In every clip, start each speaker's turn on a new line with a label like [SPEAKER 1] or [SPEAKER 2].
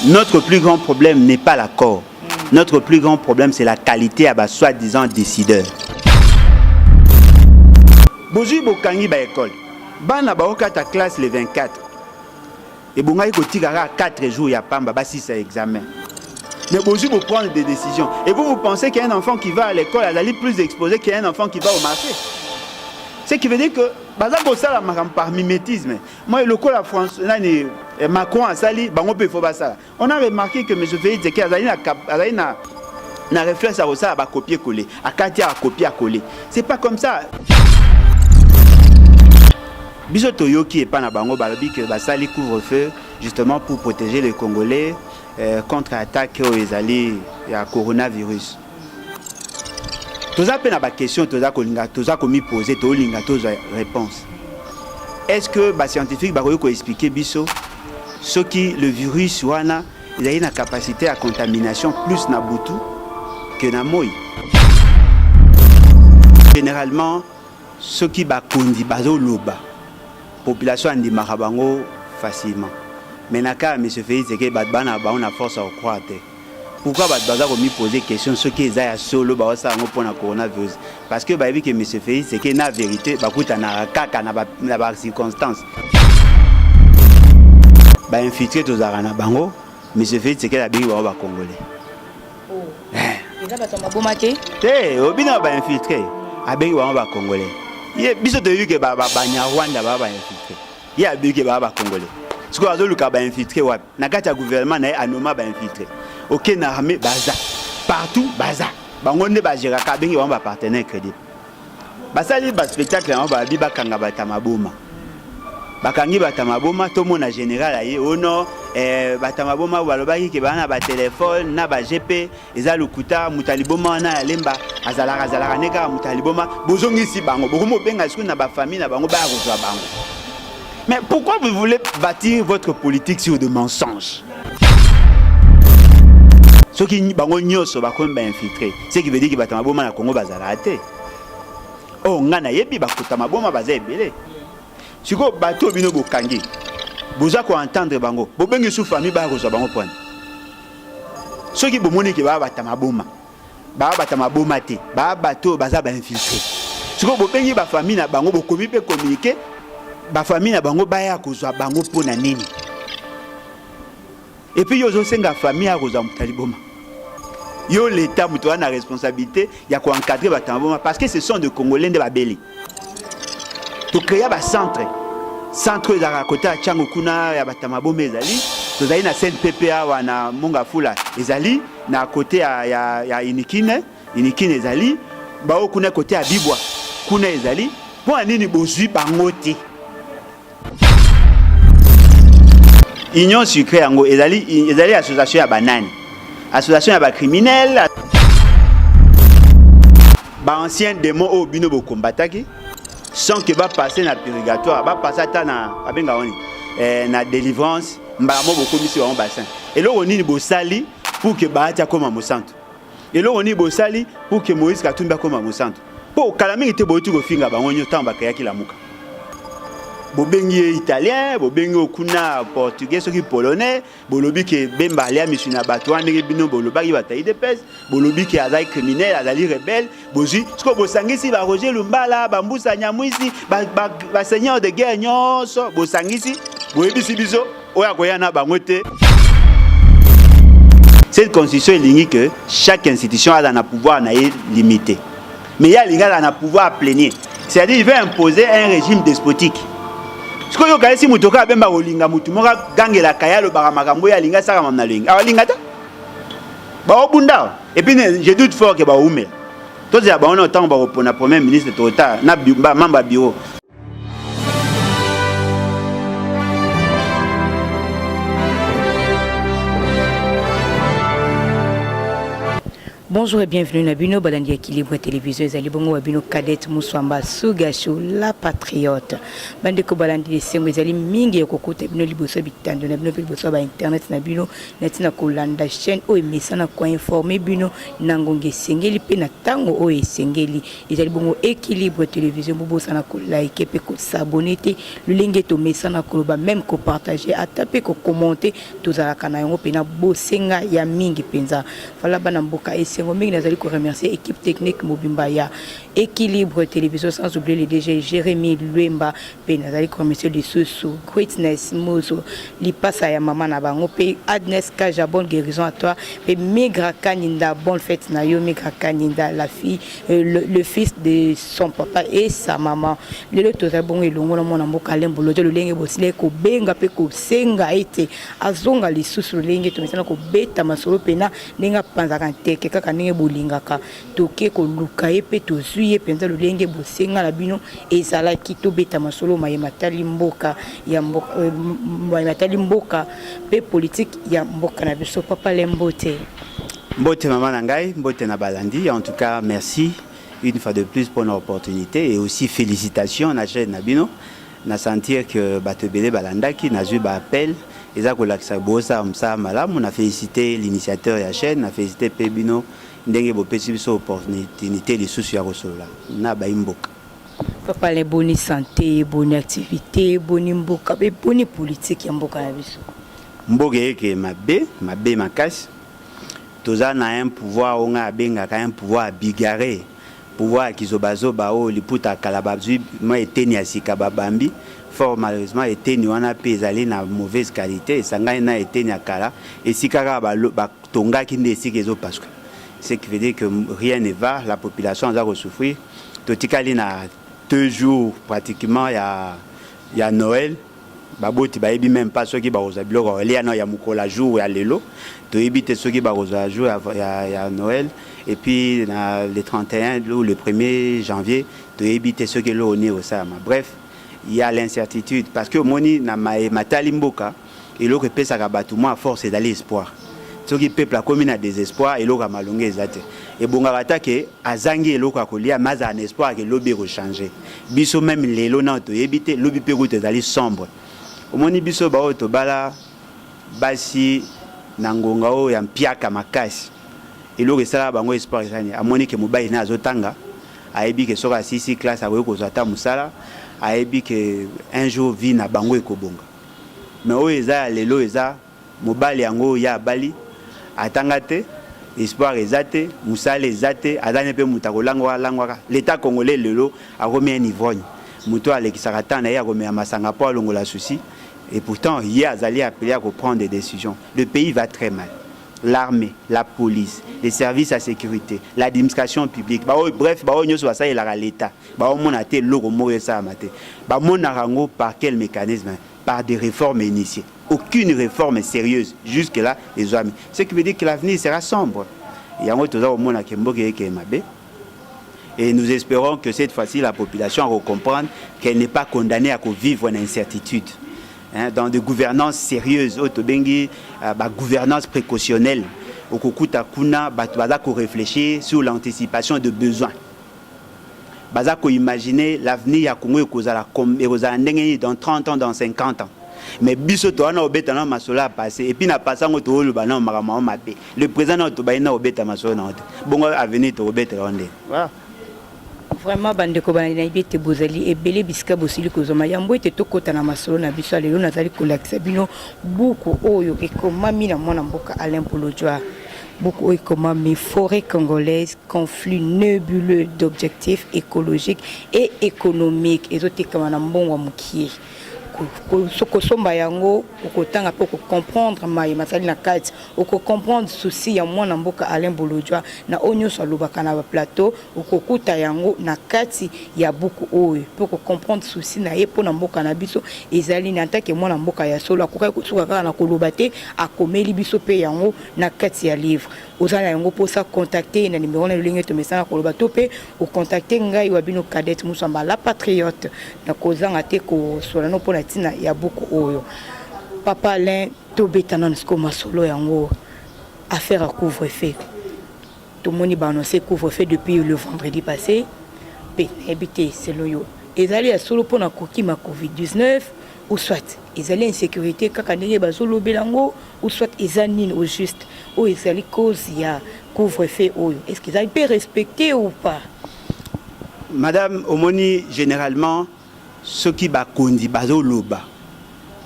[SPEAKER 1] notre plus grand problème n'est pas l'accord. Notre plus grand problème, c'est la qualité à soi-disant décideur. Bozui Bokangi ba école. Bana baoka ta classe le 24. Et bongai kotikara 4 jours ya pamba ba 6 examen. Mais Bozui vous prendre des décisions. Et vous pensez qu'il y a un enfant qui va à l'école, elle est plus exposé qu'il y a un enfant qui va au marché. Ce qui veut dire que par mimétisme. Moi, le coup la France, Macron a sali, on a remarqué que M. Félix Tshisekedi a un réflexe à ça, à copier-coller, à Katia à copier-coller. C'est pas comme ça. Biso Toyoki et Panabango Balobi que Basali couvre-feu justement pour protéger les Congolais contre l'attaque aux alliés à coronavirus. Tous appels à la question, tous a commis poser, tous les réponses. Est-ce que les scientifiques vont expliquer biso ce qui le virus wana il a une capacité à contamination plus na butu que na moi. Généralement, ceux qui ba kondi bazo loba population andi marabango facilement. Mais naka monsieur Félix c'est que bana ba on a force à croire. Pourquoi baza ko mi poser question ce qui est solo ba ça ngo pona coronavirus parce que ba vi que monsieur Félix c'est que na vérité ba kuta na kaka na ba circonstance ba infiltrer tous arana bango monsieur Félix c'est que la bingi ba congolais
[SPEAKER 2] oh eza ba toma bomate
[SPEAKER 1] obina ba infiltrer a bingi ba congolais ye biso de vu que ba Rwanda ba infiltrer ye bingi ba congolais ce que azoluka ba infiltrer wa na kati ya gouvernement na anoma ba infiltrer OK na armée baza partout baza bangonde ba gérera ka bingi ba partenaire crédit basali ba spectacle on ba bi ba kanga ba tamaboma bakangi ba tamaboma to mona général aye ono ba tamaboma balobaki ke bana ba téléphone na ba GP eza lukuta mutaliboma na lemba azalaka neka mutaliboma bozongisi bango bokomo benga siku na ba famille na bango ba rozwa bango. Mais pourquoi vous voulez bâtir votre politique sur des mensonges? Ceux qui bango nyoso bakomi ba infiltrer, ce qui veut dire que ba tamaboma na Congo bazala ate. Oh ngana yebi ba kutamaboma baza ebele. Siko bato bino bokangi. Boza ko entendre bango. Bobengi sous famille ba rozwa bango point. Ceux qui bomoni ke ba batamaboma. Ba batamaboma te. Ba bato baza ba infiltrer. Siko bobengi ba famille na bango bokomi pe communiquer. Ba famille na bango ba ya kozwa bango pona nini. Et puis yo zo senga famille a kozwa mutaliboma. Yo l'état muto na responsabilité ya ko encadrer batamaboma parce que ce sont des Congolais de babeli. To créer ba centre za côté ya Chango kuna ya batamaboma ezali tozali na CNPPA wana monga fula ezali na côté ya Inikine ezali ba kuna côté ya Bibwa kuna ezali pour nini bozui bango te. Union sucrée yango ezali association ya banani association ya ba criminel ba ancien démon au bino bo combataki sans que va passer na purgatoire va passer ta na abenga woni na délivrance mbamo beaucoup misi wa bassin et là on ni bosali pour que baata comme mosanto et là on ni bosali pour que Moïse Katumbi comme mosanto pour kalami était botu ko finga bango nyoto ba kaya kila muka bobengi italien bobengi okuna portugais soki polonais bolobi ke bemba alia misuna batwana bino bolobaki batayi de pes bolobi ke azali criminel azali rebelle bozi sko bosangisi ba Roger Lumbala bambusa nyamwisi ba seigneur de guerre nyonso bosangisi boyebisi biso oya koyana bango te. Cette constitution elingi que chaque institution a un pouvoir na limité mais il y a linga na pouvoir plénier c'est-à-dire il veut imposer un régime despotique. Ce que yo kalesi mutoka bemba olinga mutu moka gangela kayalo bara makambo ya linga saka mamna linga alinga ta ba obunda et puis je doute fort que ba oumela to ya ba on autant ba repona premier ministre tota na membre bureau.
[SPEAKER 2] Bonjour et bienvenue na bino balandi équilibre télévision ezali bongo wa bino Cadette Muswamba Sugasho la patriote bande ko balandi lesengo ezali mingi ya kokuta bino liboso bitando na bino liboso ba internet na bino netina kolanda chaîne o emesana ko informer bino nangonge sengeli pe na tango o esengeli ezali bongo équilibre télévision bobosana ko like pe ko s'abonner te lulenge to mesana ko ba même ko partager atape ko commenter tozala kana yango pe na bosenga ya mingi penza fala bana mboka Sengo mingi nazali ko remercier équipe technique Mobimba ya équilibre télévision sans oublier le DG Jérémy Luemba pe nazali ko remercier les sous Greatness Mozo lipasa ya maman na bango pe Agnes Kaja bonne guérison à toi pe Migra Kaninda bonne fête na yo Migra Kaninda la fille le fils de son papa et sa maman lelo tozali bongo elongo na mona mboka lembo lojo lolenge bosile ko benga pe ko senga ete azonga lisusu lolenge to misana ko beta masolo pena ninga panza kanteke kaka ndenge bolingaka toke ko luka ye pe tozuye penza lolenge bosenga la bino ezalaki tobeta masolo mayematali mboka ya mboka mayematali mboka pe politique ya mboka na biso papa lembote
[SPEAKER 1] mbote mama na ngai mbote na balandi en tout cas merci une fois de plus pour l'opportunité et aussi félicitations na chaîne na bino na sentir que batebele balandaki na zui ba appel eza kolakisa bosa msa malamu na féliciter l'initiateur ya chaîne na féliciter Pebino ndenge bopesi biso opportunité lisusu ya kosolola na baimboka
[SPEAKER 2] papa les bonne santé bonne activité bonne mboka be bonne politique ya mboka na biso
[SPEAKER 1] mboka eke mabe makasi toza na un pouvoir onga benga ka un pouvoir bigaré pouvoir kizobazoba o liputa kalabazui moi eteni asika babambi fort malheureusement eteni wana pe ezali na mauvaise qualité esangani na eteni akala esikaka batongaki nde esika ezo parce que ce qui veut dire que rien ne va la population va souffrir totikali na 2 jours pratiquement ya Noël baboti bayebi même pas ceux qui baroza biloko elia na ya mukola jour ya lelo toyebi te ceux qui baroza jour ya Noël et puis le 31 ou le 1er janvier toyebi te ceux qui lo né au sama bref il y a l'incertitude parce que moni na matali mboka et lo que pesa ka batu moi force d'aller espoir ceux qui peuple a commis na désespoir et lo ka malonge ezate et bonga attaque azangi et lo ka kolia maza en espoir que lobi rechanger biso même lelo na toyebi te lobi pe route d'aller sombre omoni biso ba oto bala basi nangonga o ya mpiaka makasi elo resala bango espoir ezani amoni ke mobai na azotanga ayebi ke soka 6 classe akoki kozwa ata musala ayebi ke un jour vie na bango ekobonga mais oyo eza lelo eza mobali yango ya bali atanga te espoir ezate musala ezate azane pe mutakolangwa l'état congolais lelo akomi un ivrogne muto alekisaka tana ya komea masanga po alongola souci et pourtant hier azali appelé à prendre des décisions le pays va très mal l'armée la police les services à sécurité l'administration publique bref nyonso ça il a l'état mona te loko mo ça maté mona rango par quel mécanisme par des réformes initiées aucune réforme sérieuse jusque là les hommes ce qui veut dire que l'avenir sera sombre et yango toza mona ke mboke ke mabe. Et nous espérons que cette fois-ci, la population va comprendre qu'elle n'est pas condamnée à vivre en incertitude. Dans des gouvernances sérieuses, gouvernance précautionnelle, au Kokuta Kuna, réfléchir sur l'anticipation de besoins. Imaginer l'avenir à Congo dans 30 ans, dans 50 ans. Mais bisoto ana obeta na masola passé et puis na passant au tolo bana marama mapé le président na tobaina obeta masola na bongo avenir to obeta onde voilà.
[SPEAKER 2] Vraiment bandeko bana ibete bozali ebele bisika bosili kozoma yambo ete tokota na masolo na biso lelo nazali kolakisa bino buku oyo ekomami na mwana mboka Alain Bolojwa buku oyo ekomami forêt congolaise conflit nébuleux d'objectifs écologiques et économiques ezotekama na mbongo mukie sokosomba yango okotanga po comprendre mai masali na kati oko comprendre souci ya mwana mboka Alain Bolojwa na onyo salobaka na plateau okokuta yango na kati ya buku oyo po comprendre souci na ye pona mboka na biso ezali na ntake mwana mboka ya solo akokai kosuka kaka na koloba te akomeli biso pe yango na kati ya livre ozala yango posa contacter na numéro na ligne to message koloba to pe o contacter ngai wa bino Cadette Muswamba la patriote na kozanga te ko solano pona tina ya buku oyo papa Alain to betana nsko masolo yango affaire à couvre-feu tout le monde a annoncé couvre-feu depuis le vendredi passé. Mais habité selon yo. Ils allaient à solo pour la coquille ma Covid-19 ou soit ils allaient insécurité quand on bazolo belango ou soit ils allaient au juste ou ils allaient cause il y a couvre-feu. Est-ce qu'ils allaient pas respecter ou pas?
[SPEAKER 1] Madame Omoni, généralement, ceux qui bakondi bazoloba,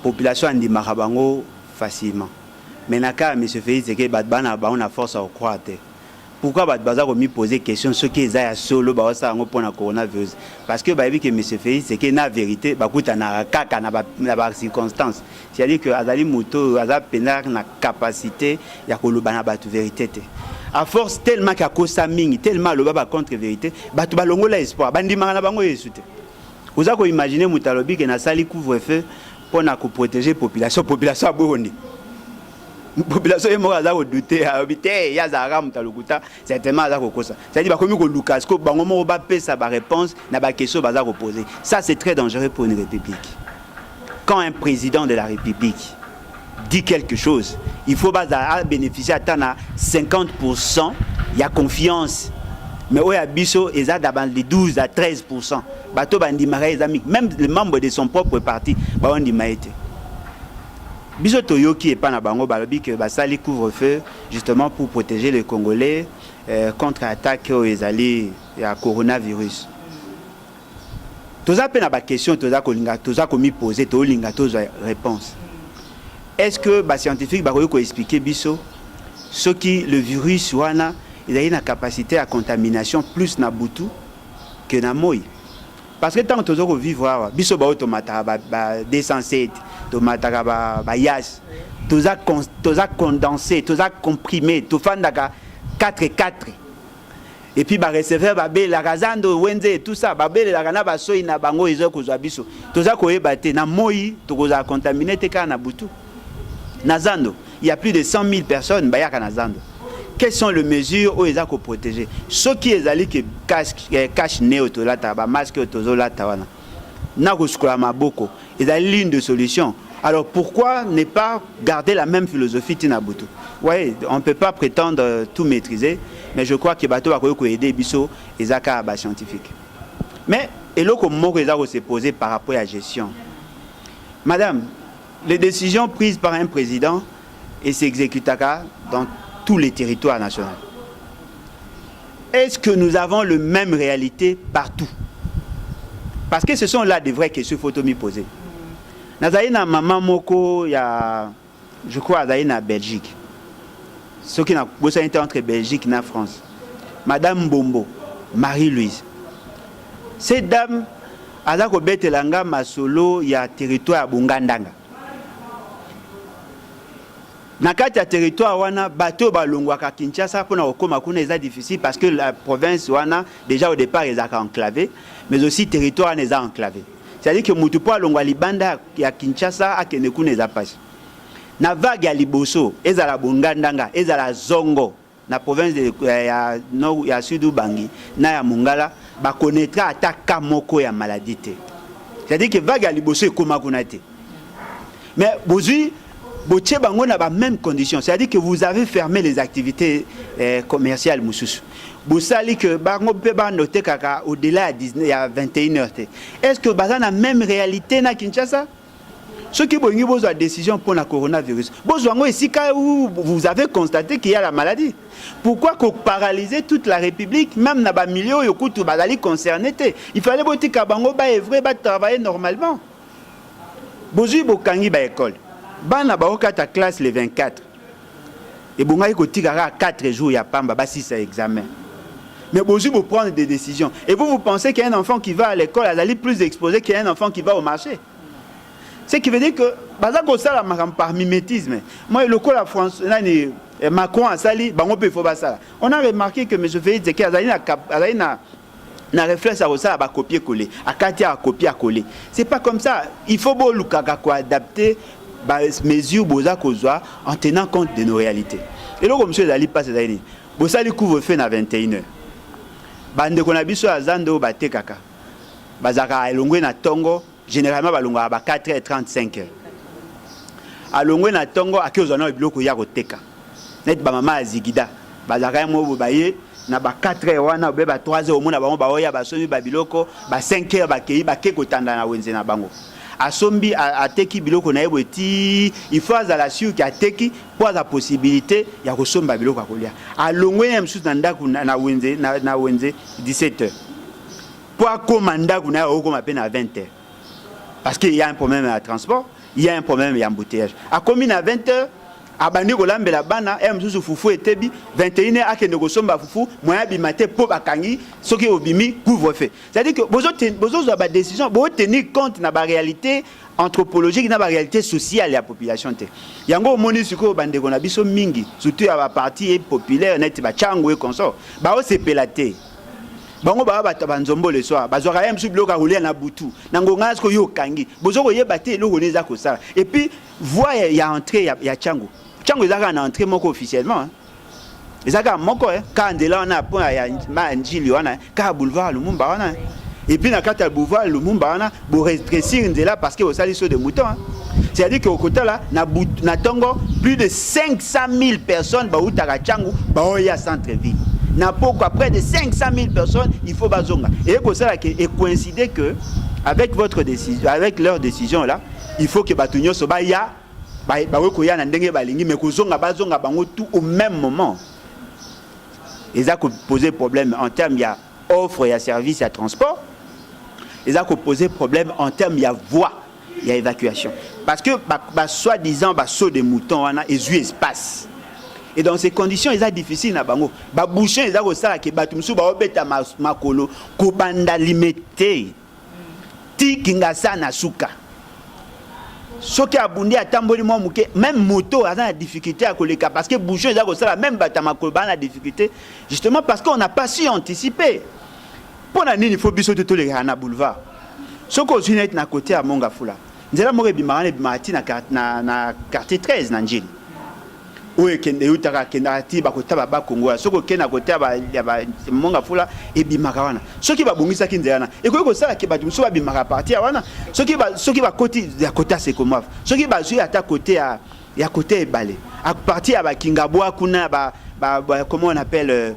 [SPEAKER 1] population andi marabango facilement. Mais naka monsieur Félix c'est que badbana ba on a force à croire. Pourquoi badbaza ko mi poser question ceux qui est solo ba ça ngo pour na coronavirus? Parce que ba vu que monsieur Félix c'est que na vérité ba kuta na kaka na ba circonstance. C'est-à-dire que azali moto aza penar na capacité ya koloba na ba vérité. À force tellement qu'à cause mingi tellement le baba contre vérité batu balongola espoir bandimaka na bango yesute. Vous avez imaginé mutalobi que na sali couvre-feu pour na protéger population a Burundi. Population est morte à douter habiter ya zara mutalokuta certainement za kokosa. C'est-à-dire ba komi ko Lucas ko bango mo ba pesa ba réponse na ba question baza reposer. Ça c'est très dangereux pour une république. Quand un président de la République dit quelque chose, il faut bénéficier à 50%, il y a confiance. Mais où il y a biso, il y a de 12 à 13%. Même les membres de son propre parti, on dit maïté. Biso Toyoki et Panabango balobi que basali couvre-feu justement pour protéger les Congolais contre l'attaque aux alliés à coronavirus. Toza pena ba question toza komi poser to linga toza réponse. Est-ce que les scientifiques vont expliquer ce qui le virus wana il a une capacité à contamination plus na butu que na moi? Parce que tant que tu vivre biso ba automata ba 207 tomata ba yas toza condensé toza comprimé to fandaka 4 et puis ba receveur ba be la razando wenze tout ça ba be la kana ba soi na bango izo kozwa biso toza koyeba te na moi to koza contaminé te kana butu. Nazando, il y a plus de 100 000 personnes bayaka Nazando. Quelles sont les mesures où ils ont protégé? Ceux qui sont allés qui cache néo to lata ba masque to lata wana. Na koskola maboko, ils ont ligne de solution. Alors pourquoi ne pas garder la même philosophie Tinabutu? Ouais, on ne peut pas prétendre tout maîtriser, mais je crois que bateau va ko aider biso ezaka ba scientifique. Mais et là comme mot ils ont se poser par rapport à la gestion. Madame, les décisions prises par un président et s'exécutent dans tous les territoires nationaux. Est-ce que nous avons la même réalité partout? Parce que ce sont là des vraies questions qu'il faut me poser. Nazaïna maman moko ya je crois Nazaïna Belgique. Ce qui n'a pas été entre Belgique et France. Madame Bombo, Marie-Louise. Cette dame a ko betelanga masolo ya territoire Bungandanga. Nakati ya territoire wana bateau balongwaka Kinshasa pour na okoma kuna eza difficile parce que la province wana déjà au départ ils ont enclavé mais aussi territoire n'est enclavé. C'est-à-dire que mutu po alongwa libanda ya Kinshasa akene kuna eza pas. Na vague ya liboso ezala Bungandanga ezala Zongo na province de ya nord ya sud Ubangi na ya Mongala ba connaîtra attaque moko ya maladie. C'est-à-dire que vague ya liboso ekoma kuna te. Mais bozui Boche bango na ba même condition, c'est-à-dire que vous avez fermé les activités commerciales mususu. Bosali que bango pe ba noter kaka au-delà à 21h. Est-ce que baza na même réalité na Kinshasa? Ceux qui ont besoin de décision pour le coronavirus. Besoin ici où vous avez constaté qu'il y a la maladie. Pourquoi paralyser toute la République, même dans les milieux où vous êtes concerné? Il fallait que bango ba evre ba travailler normalement. Bozu bokangi ba école. Bana baokata classe le 24 et bonga ko tigara 4 jours ya pamba ba 6 examen. Mais bonjour vous prendre des décisions et vous pensez qu'il y a un enfant qui va à l'école elle est plus exposé qu'il y a un enfant qui va au marché. Ce qui veut dire que baza ko sala par mimétisme. Moi le col la France nani Macron a sali bango pe faut ba sala. On a remarqué que monsieur Félix que azali na réflexe à ça à copier coller à katia à copier à coller. C'est pas comme ça. Il faut beau lukaka ko adapter mesures en tenant compte de nos réalités. Et là, comme monsieur Ali passe d'ailleurs, Bossali couvre-feu à 21h. Bande qu'on a biso à Zando bate kaka. Bazaka elongwe na Tongo, généralement balonga ba 4h35. Alongwe na Tongo akio zona biloko ya koteka. Net ba mama azigida. Bazaka mo bobaye na ba 4h wana be ba 3h au mona bango ba oya ba sombi ba biloko ba 5h ba kei ba ke kotanda na wenze na bango asombi ateki biloko na yeboti il faut azala sûr ki ateki pour la possibilité ya kosomba biloko akolia alongwe ya msusu na ndaku na wenze 17h pour akoma ndaku na okoma pe na 20h parce qu'il y a un problème à transport il y a un problème à embouteillage a commis à 20h abandi kolambela bana msusu fufu etebi 21h akende kosomba fufu moya bimate po bakangi soki obimi couvre-feu c'est-à-dire que bozo ba décision bo tenir compte na ba réalité anthropologique na ba réalité sociale ya population te yango moni siko bande ko na biso mingi surtout ya ba parti populaire net ba chango e consort ba o sepelate bango ba banzombo le soir bazwaka ya msusu bloka rouler na butu na ngonga sko yo kangi bozo ko yeba te eloko neza ko sala et puis voix ya entrée ya chango chango ezaka na entrée moko officiellement ezaka moko ka ndela wana point ya njili wana ka boulevard Lumumba wana et puis na kata boulevard Lumumba wana bo restreindre ndela parce que osali so de mouton c'est-à-dire que au côté là na tongo plus de 500 000 personnes ba utaka chango ba oya centre ville na pourquoi près de 500 000 personnes il faut bazonga et que ça et coïncider que avec votre décision avec leur décision là il faut que batunyo so ba ya ba we ko ya na ndenge balingi mais kozonga bazonga bango tout au même moment et ça ko poser problème en termes il y a offre et service et transport et ça ko poser problème en termes il y a voie il y a évacuation parce que soi-disant saut de mouton wana ezu espace et dans ces conditions ils sont difficiles na bango ba boucher ils ko sala ke batumsu ba obeta makolo ko banda limité ti kinga na suka soki abundi atamboli mo muke même moto a la difficulté à koleka parce que bouchon ils ko sala même batama ko ba na difficulté justement parce qu'on n'a pas su anticiper pour la nini il faut biso to les na boulevard soko zunet na côté à Mongafula nzela mo bimane bimati na quartier 13 na njili oye kende utaka kenda ti bakotaba ba Kongo soko kena côté ba Mongafula e bimaka wana soki babungisa kinzela na e ko sala ke batumso ba bimaka partir wana soki ba côté ya côté c'est comment soki ba zui ata côté ya côté balé à partir ya ba Kingabwa kuna ba comment on appelle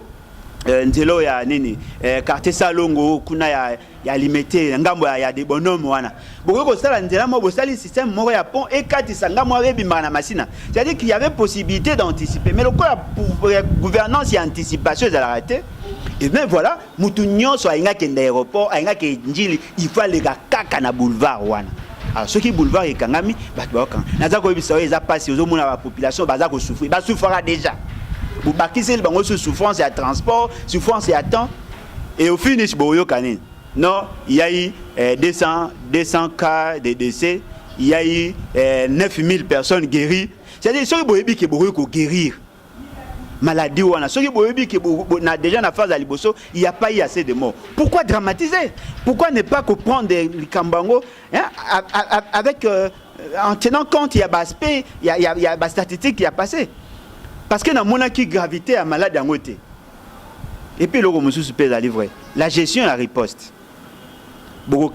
[SPEAKER 1] nzelo ya nini quartier Salongo kuna ya limité ngambo ya des bonhommes wana boko sala nzela mo bosali système moko ya pont et kati sangamo bimana masina c'est-à-dire qu'il y avait possibilité d'anticiper mais le quoi pour gouvernance et anticipation de l'arrêté et bien voilà mutu nyonso ainga kende aéroport ainga ke njili il faut les kaka na boulevard wana alors ceux qui boulevard et kangami batboka naza ko biso eza passer aux mona la population baza ko souffrir ba souffrira déjà vous bakisez le bango souffrance et à transport souffrance et à temps et au finish boyo kanine non il y a eu 200 cas de décès il y a eu 9000 personnes guéries c'est-à-dire ceux qui boyebi ke boyo ko guérir maladie wana ceux qui boyebi ke na déjà na phase à liboso il y a pas eu assez de morts pourquoi dramatiser pourquoi ne pas comprendre les kambango avec en tenant compte il y a aspect il y a statistique qui a passé parce que na monaki gravité à malade en côté et puis le monsieur peut la livrer la gestion la riposte beaucoup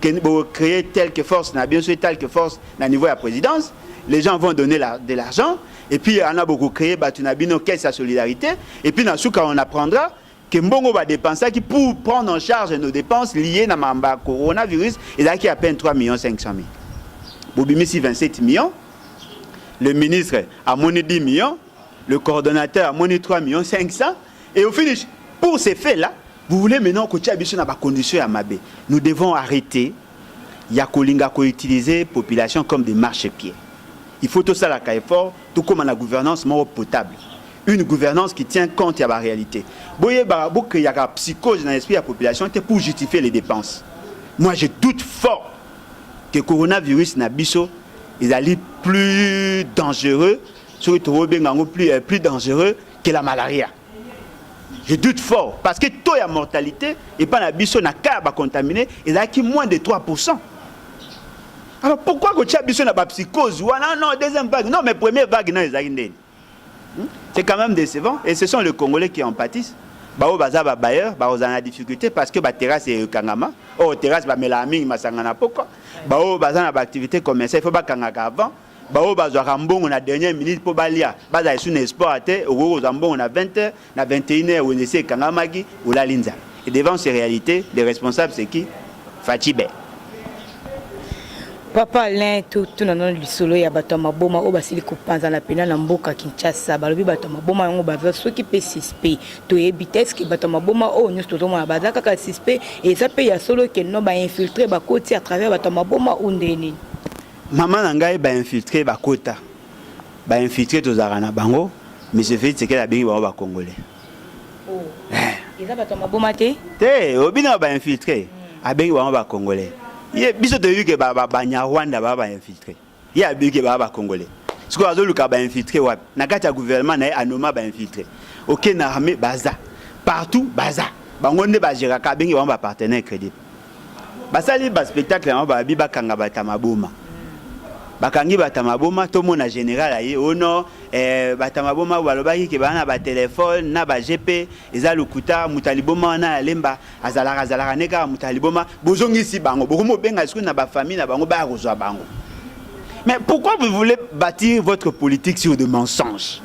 [SPEAKER 1] créer telle que force na bien sûr telle que force na niveau de la présidence les gens vont donner de l'argent et puis on a beaucoup créé batunabino caisse à solidarité et puis dans ce cas on apprendra que mbongo va dépenser qui pour prendre en charge nos dépenses liées na mamba coronavirus et là qui à peine 3 500 000 bobimisi 27 millions le ministre a moni 10 millions le coordonnateur a moni 3 500 000 et au finish pour ces faits là vous voulez maintenant que tu as des conditions à Mabé. Nous devons arrêter Yakolinga ko utiliser population comme des marchepieds. Il faut tout ça la effort, tout comme la gouvernance more potable. Une gouvernance qui tient compte de la réalité. Boye barabo que y a psychose dans l'esprit de la population pour justifier les dépenses. Moi je doute fort que le coronavirus n'a biso est allé plus dangereux, surtout plus dangereux que la malaria. Je doute fort parce que taux de mortalité et pas la biso na cas contaminé et là qui moins de 3%. Alors pourquoi que tu as biso na ba psychose ou non deuxième vague non mais première vague non les c'est quand même décevant et ce sont les Congolais qui en pâtissent. Bao baza ba bailleurs ba aux en difficulté parce que ba terrasse est kangama terrasse ba melami masangana pourquoi bao baza na ba activité commerciale il faut ba kangaka avant bao bazwaka mbongo na dernière minute po balia baza esu na espoir te okokozwa mbongo na 20h na 21h onese ekangamaki olali nzala. Et devant ces réalités, les responsables c'est qui? Fatibé.
[SPEAKER 2] Papa Alain tout nanon lisolo ya bato maboma o basili kopanza na pena na mboka Kinshasa balobi bato maboma yango bava soki pe suspect to ebiteske ke bato maboma o nyos to mona bazaka ka suspect et ça pe ya solo ke no ba infiltrer ba koti à travers bato maboma undeni.
[SPEAKER 1] Maman nangai ba infiltrer ba kota. Ba infiltrer to zarana bango mais c'est fait c'est que la bingi ba congolais.
[SPEAKER 2] Oh. Et ça bato maboma te?
[SPEAKER 1] Te obina ba infiltrer. A bingi ba congolais. Il biso de que Rwanda ba infiltré. Il y a que ba congolais. Ce que azoluka ba infiltré wa na kati ya gouvernement na anoma ba infiltré. OK na armée baza. Partout baza. Bangonde ba gérera ka bengi ba partenaire crédible. Basali ba spectacle ba biba kanga batamaboma. Bakangi batamaboma to mona général aye ono batamaboma balobaki ke bana ba téléphone na ba GP eza lukuta mutaliboma na lemba azalaka neka mutaliboma bozongisi bango bokomo benga esiko na ba famille na bango ba kozwa bango. Mais pourquoi vous voulez bâtir votre politique sur de mensonges?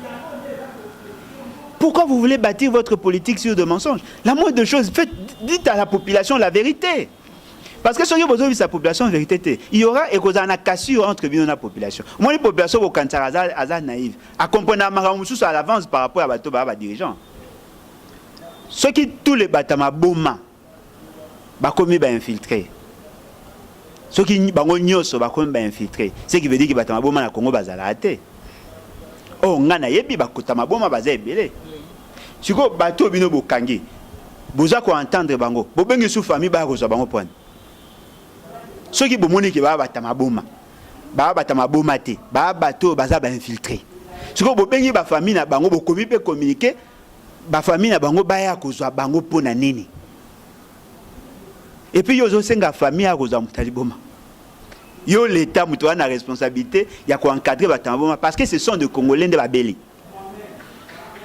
[SPEAKER 1] Pourquoi vous voulez bâtir votre politique sur de mensonges? La moindre de choses, dites à la population la vérité. Parce que si vous avez sa population, en vérité, il y aura une cassure entre la population. Moi, les populations, quand elles sont naïves, à comprendre à l'avance par rapport à la dirigeants. Ceux qui tous les bâtiments boma, bakomi ba infiltré. Ceux qui bango nyoso bakomi ba infiltré. Ce qui veut dire que bâtiments boma na Congo bazala até. Oh ngana yebi bakotama boma baza ebele. Siko bato bino bokangi. Boza ko entendre bango. Bobengi sous famille ba ko bango point. Ceux qui bomoni ki ba batamaboma te ba bato baza ba infiltré. Siko bobengi ba famille na bango bokomi pe communiquer ba famille na bango ba ya kozwa bango pona nini. Et puis yozo senga famille a kozwa mutaliboma. Yo l'état muto na responsabilité ya ko encadrer batamaboma parce que ce sont des Congolais de babeli.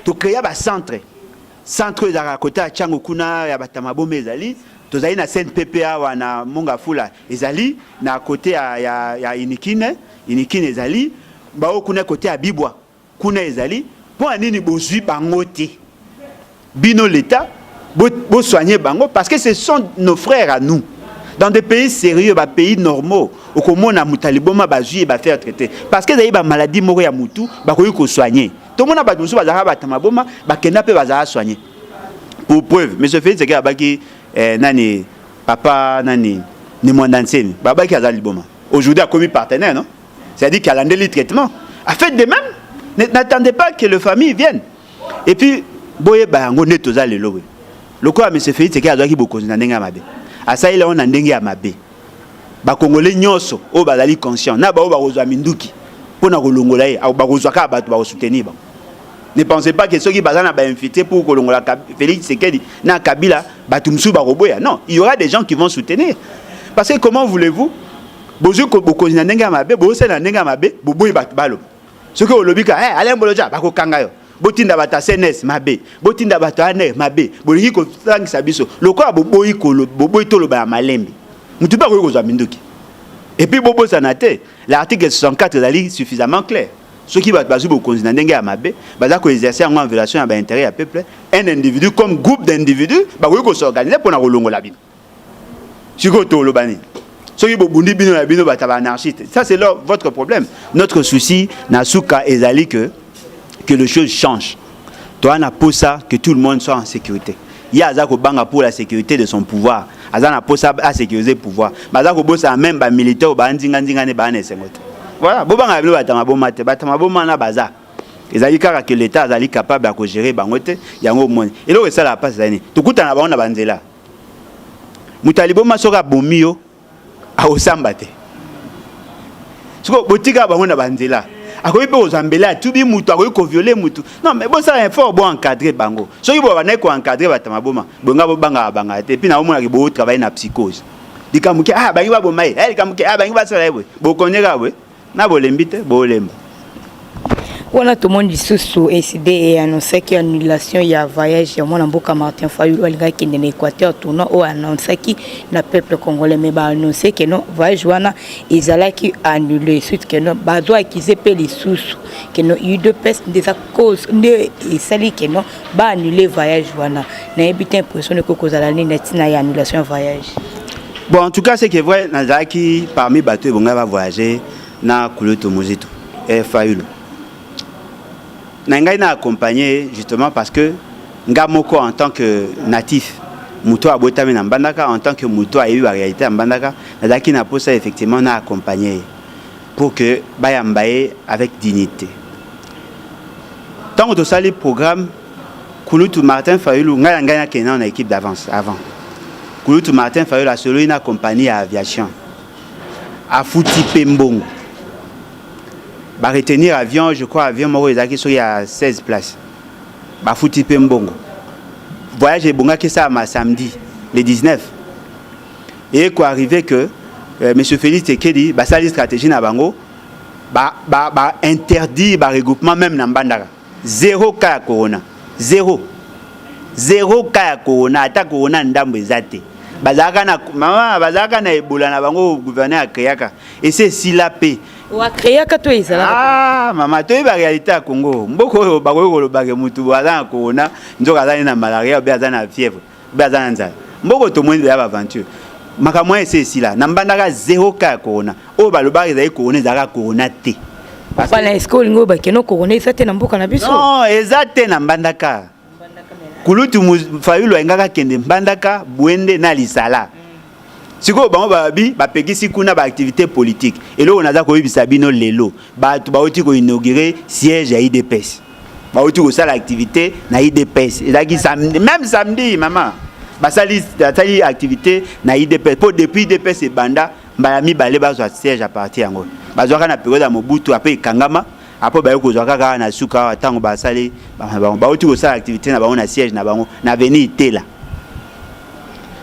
[SPEAKER 1] To créer ba centre za kota chango kuna ya batamaboma ezali tozali na CNPPA wana monga fula ezali na côté ya inikine ezali bao kuna côté ya bibwa kuna ezali pour nini bozui bango te bino l'état bo soigner bango parce que ce sont nos frères à nous dans des pays sérieux ba pays normaux okomona mutaliboma bazui ba faire traiter parce que ezali ba maladie moko ya mutu ba koyi ko soigner to mona ba musu bazaka batamaboma ba kenda pe bazaka soigner pour preuve mais ce fait c'est que abaki nani papa nani ni mwandanseni baba qui a liboma aujourd'hui a commis partenaire non c'est-à-dire qu'il a landé le traitement a fait de même n'attendez pas que le famille vienne et puis boye bango netoza lelo le quoi mais c'est fait c'est qu'il a doit qui beaucoup na ndenga mabe asa ile on ndenge ya mabe ba congolais nyonso o bazali conscient na ba o ba kozwa minduki pona kolongola ye ba kozwa ka bato ba soutenir ba. Ne pensez pas que ceux qui bazana ba infiltrer pour que l'on Félix Tshisekedi na Kabila batumsu ba roboya. Non, il y aura des gens qui vont soutenir. Parce que comment voulez-vous bozo ko bokozina ndenga mabe bozo na ndenga mabe boboyi bat balo. Ce que olobika allez mboloja ba ko kanga yo. Botinda bata CNS mabe, botinda bata aner mabe, bolingi ko tangisa biso. Loko boboyi ko boboyi to lo ba malembe. Mutu ba ko kozwa minduki. Et puis bobo sanate, l'article 64 est suffisamment clair. Ceux qui battent au continent d'Engamabe, ils ont exercé en violation à l'intérêt à peuple. Un individu comme groupe d'individus, ils vont s'organiser pour la relongo la vie. Ceux qui ont l'obani. Ceux qui ont dit anarchiste. Ça, c'est votre problème. Notre souci, Nasuka et Zali, que les choses changent. Toi, on a pour ça que tout le monde soit en sécurité. Il y a Azako Banga pour la sécurité de son pouvoir. Azana pour ça à sécuriser le pouvoir. Azako Bossa même militaire ou Bandingandingane Banesengote. Voilà, bobanga bilo batamaboma na baza. Ezali kaka que l'état azali capable de gérer bangote yango moni. Et là ça la passe zani. Tukuta na baona banzela. Mutaliboma soka bomio a osambate. Soko botika baona banzela. Akoyi pe ozambela tubi mutu akoyi ko violer mutu. Non mais bon ça un fort bon encadrer bango. Soki bo bana ko encadrer batamaboma. Bonga bobanga banga te. Puis na omona ke bo travailler na psychose. Dikamuke bangi ba bomai. Dikamuke bangi ba sala ebo. Bo konyeka we. Na bolembite bolemba.
[SPEAKER 2] On a tout le monde sous SID et annoncé qu'il y a une annulation, il y a un voyage, il y a un Mboka Martin Fayulu, qui est en Équateur, tournant, ou annoncé qu'il y a peuple congolais, mais annoncé que non, voyage, ils allaient annulé, suite que non, doit qu'ils aient les sous, que non, il y a eu deux personnes, des causes, et celles qui non, annuler le voyage, n'a pas l'impression que cause à l'année, il y a annulation voyage.
[SPEAKER 1] Bon, en tout cas, c'est que vrai, qui parmi les bateaux, ils vont voyager dans Kouloutou Mouzito et Fayulu. Nangai n'a accompagné justement parce que Ngamoko en tant que natif, Mouto Abotame en Bandaka, en tant que Mouto a eu la réalité en Bandaka, Nadaki n'a pas ça effectivement n'a accompagné pour que Bayambaye avec dignité. Tant que ça les programmes, Kouloutou Martin Fayulu, Ngaya Kena en équipe d'avance avant. Kouloutou Martin Fayulu a solo une compagnie à aviation à Fouti Pembongo. Bah retenir avion, je crois avion moro il y a 16 places. Bah Fouti Pembongo. Voyage et bonga que ça ma samedi le 19. Et quoi arrivé que monsieur Félix Tekedi bah ça les stratégie na bango bah interdit bah regroupement même na Mbandaka. 0 cas corona. 0 cas corona attaque corona ndambo ezate. Bazaka na mama bazaka na Ebola na bango gouverneur akeyaka et c'est si la paix.
[SPEAKER 2] Wa créaka to izala.
[SPEAKER 1] Ah mama to ba réalité à Congo. Mboko ba ko ba ke mutu bazana corona nzoka zana na malaria ba zana fièvre ba zana nzala. Mboko to mwende ya aventure. Makamwa c'est si là. Nambandaka 0 cas corona. O ba lo ba ezali corona zaka corona te.
[SPEAKER 2] Parce que est-ce que ngo ba ke no corona ezate na mboka na biso?
[SPEAKER 1] Non, ezate na Mbandaka. Kouloutou Fayulu engaka kende Mbandaka Bwende na Lisala. Siko bango babi ba pekisi kuna ba activité politique. Et là on a za ko yibisa bino lelo. Ba tu ba oti ko inaugurer siège à IDPS. Ba oti ko sala activité na IDPS. Et là qui samedi même samedi maman. Ba sali activité na IDPS. Pour depuis IDPS et banda ba mi balé ba zo siège à partir yango. Ba zo kana période à Mobutu après Kangama. Après ba ko zo kaka na suka tango ba sali ba oti ko sala activité na ba na siège na bango na venir Tela.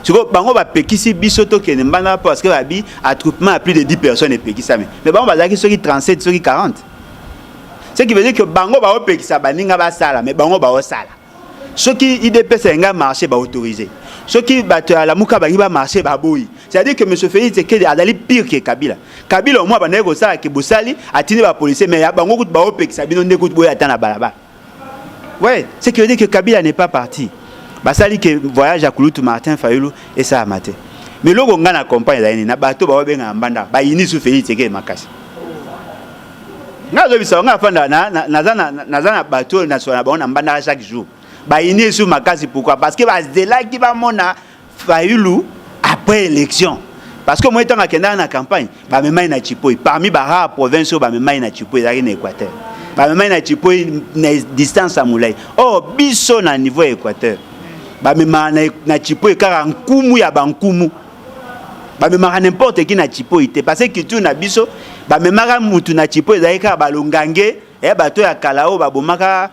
[SPEAKER 1] Si vous avez pekisi bisoto qui n'est pas parce que babi attroupement à plus de 10 personnes et pekisa mais bango bazaki ceux qui 37 ceux qui 40. Ce qui veut dire que bango ba pekisa baninga ba sala mais bango ba sala. Ceux qui IDPS nga marché ba autorisé. Ceux qui battent à la muka ba marché ba boyi. C'est-à-dire que monsieur Félix Tshisekedi a dali pire que Kabila. Kabila au moins ba nego sala ke bosali atini ba policier mais bango ko ba pekisa bino ndeko boyi atana balaba. Ouais, ce qui veut dire que Kabila n'est pas parti. Basali que voyage à Kouloutou Martin Fayulu et ça a maté. Mais le on a accompagné la na bateau ba benga mbanda ba ini su Félix Tshisekedi makasi. Ngazo bisa nga fanda na bateau national ba on mbanda chaque jour. Ba ini su makasi pourquoi? Parce que ba zela qui va mona Fayulu après élection. Parce que moi étant à Kenda na campagne, ba mema na Chipoy parmi ba province ba mema na Chipoy za na Équateur. Ba mema na Chipoy na distance à Moulay. Oh biso na niveau Équateur. Bamema na Chipoy kaka nkumu ya bankumu bamema n'importe qui na Chipoy te parce que tu na biso bamema mutu na Chipoy zaika balongange bato ya kalao babomaka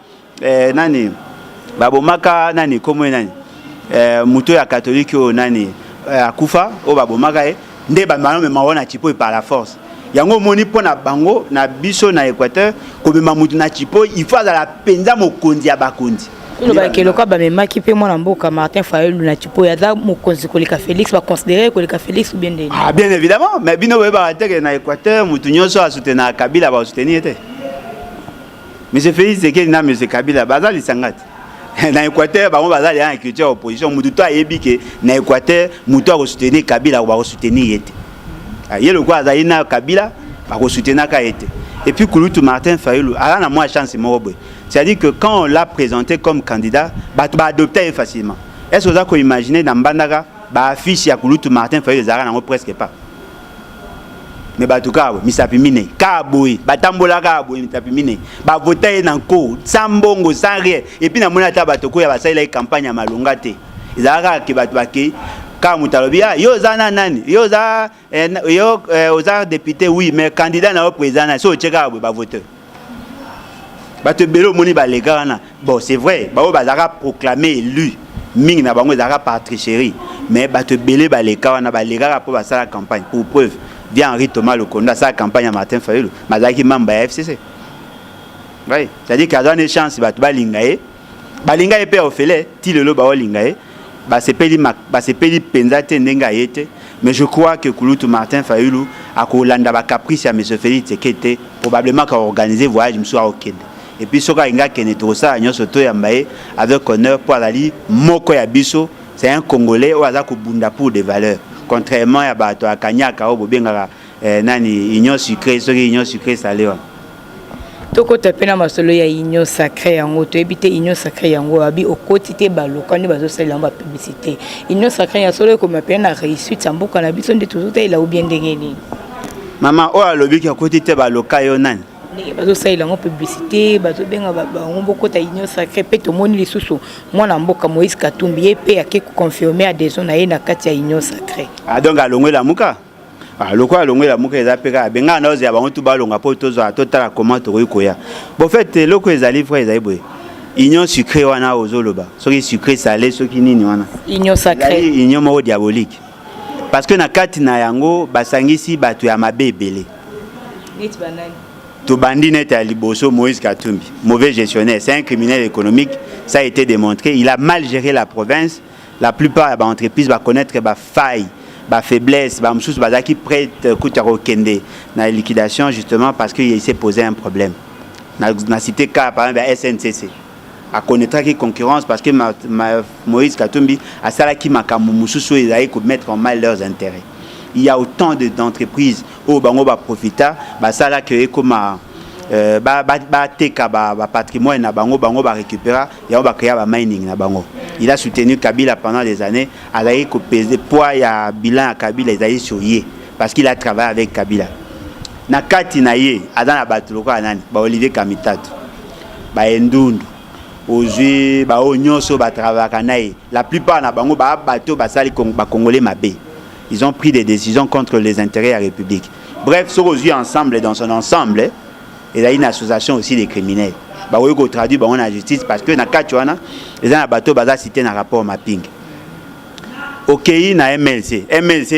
[SPEAKER 1] nani komo nani mutu ya catholique o nani akufa o babomaka nde bamema mema na Chipoy par la force yango moni pona bango na biso na Équateur ko bema mutu na Chipoy il faut la penza mokonzi ya bakonzi.
[SPEAKER 2] Le bakelo ka ba mema ki pe mwana mboka Martin Fayulu na Chipoy ya mokonzi koleka Félix va considérer koleka Félix ou bien ndeni.
[SPEAKER 1] Ah bien évidemment, mais bino ba teke na Équateur mutu nyonso a soutenir Kabila ba soutenir te. Monsieur Félix Tshisekedi na monsieur Kabila bazali sangati. Na Équateur ba bazali en culture opposition mutu to ayebi ke na Équateur mutu a soutenir Kabila ba soutenir yete. Yelo kwa azali na Kabila ba soutenir ka yete. Et puis Kouloutou Martin Fayulu a na moi chance morobo. C'est-à-dire que quand on l'a présenté comme candidat, bah adopter facilement. Est-ce que vous avez imaginé dans Mbandaka, bah affiche ya Kouloutou Martin Fayulu zara n'en presque pas. Mais bah tout cas, misapimine, kaboui, bah tambola kaboui, misapimine, bah voter dans co, sans bongo, sans rien. Et puis na monata bah toko ya bah ça il a campagne à malongate. Ils zara qui bah tuaki, quand mutalobia, yo zana nani, yo za, oza député oui, mais candidat na président, so tcheka bah voter. Bato belo moni ba legana bon c'est vrai ba bazaka proclamé élu ming na bango zaka par tricherie mais bato belé ba lekana ba legara pour ba la campagne pour preuve vient Henri Thomas Lokonda sa campagne à Martin Fayulu mazaki mamba FCC Oui, c'est-à-dire qu'il y a une chance, balinga e pe ofele ti lelo ba olinga e ba sepeli penza te ndenga yete, mais je crois que Kulutu Martin Fayulu a kolanda ba caprice à monsieur Félix Tshisekedi probablement qu'a organisé voyage monsieur a okende et puis soka inga kene to ça nyoso to ya mbaye avec honneur pour ali moko ya biso, c'est un Congolais ou aza ko bunda pour des valeurs contrairement à bato akanyaka o bobenga nani union sucrée soki union sucrée salewa.
[SPEAKER 2] Toko tapena masolo ya union sacrée yango to ebite union sacrée yango abi okotité baloka ni bazo sala ba publicité union sacrée ya solo ko mapena réussite sambuka na biso nde tuzuta ila ubien ndengeni
[SPEAKER 1] mama o alobi ki okotité baloka yo nani
[SPEAKER 2] ni bazo sala yango publicité bazo benga ba ngombo ta union sacrée pe to moni lisusu mwana mboka Moïse Katumbi epe yake ko confirmer adhésion na ye na kati ya union sacrée
[SPEAKER 1] donc alongwela muka loko alongwela muka ezapeka benga na oze ya bango tu balonga po tozo atotala comment to koya bon fait loko ezali frère ezali boye union sucrée wana ozoloba soki sucré salé soki nini wana
[SPEAKER 2] union sacrée
[SPEAKER 1] union moko diabolique parce que na kati na yango basangisi bato ya mabe ebele
[SPEAKER 2] nit banani
[SPEAKER 1] to bandi net ya liboso Moïse Katumbi mauvais gestionnaire, c'est un criminel économique, ça a été démontré, il a mal géré la province. La plupart des entreprises va connaître ba faille, ba faiblesse, ba msous bazaki prête kutaro kende na liquidation justement parce qu'il s'est posé un problème. Na cité cas par exemple SNCC a connaître qui concurrence parce que Moïse Katumbi a sala ki makambo mususu ezali ko mettre en mal leurs intérêts. Il y a autant d'entreprises au bango ba profita ba sala que comme ba teka ba patrimoine na bango ba récupérer ya ba créer ba mining na bango. Il a soutenu Kabila pendant des années, a eu que peser poids ya bilan à Kabila ezali sur ye parce qu'il a travaillé avec Kabila. Na kati na ye adana batuloko anani ba Olivier Kamitatu ba Endundu ozui ba onyoso ba travailler na ye. La plupart na bango ba bato ba sali ba congolais mabe. Ils ont pris des décisions contre les intérêts de la République. Bref, ce qu'on vit ensemble, dans son ensemble, il y a une association aussi des criminels. Bah oui, qu'on traduit bah on a justice parce que na Kachouana, les gens à bateau baza cité dans rapport mapping. Ok, na MLC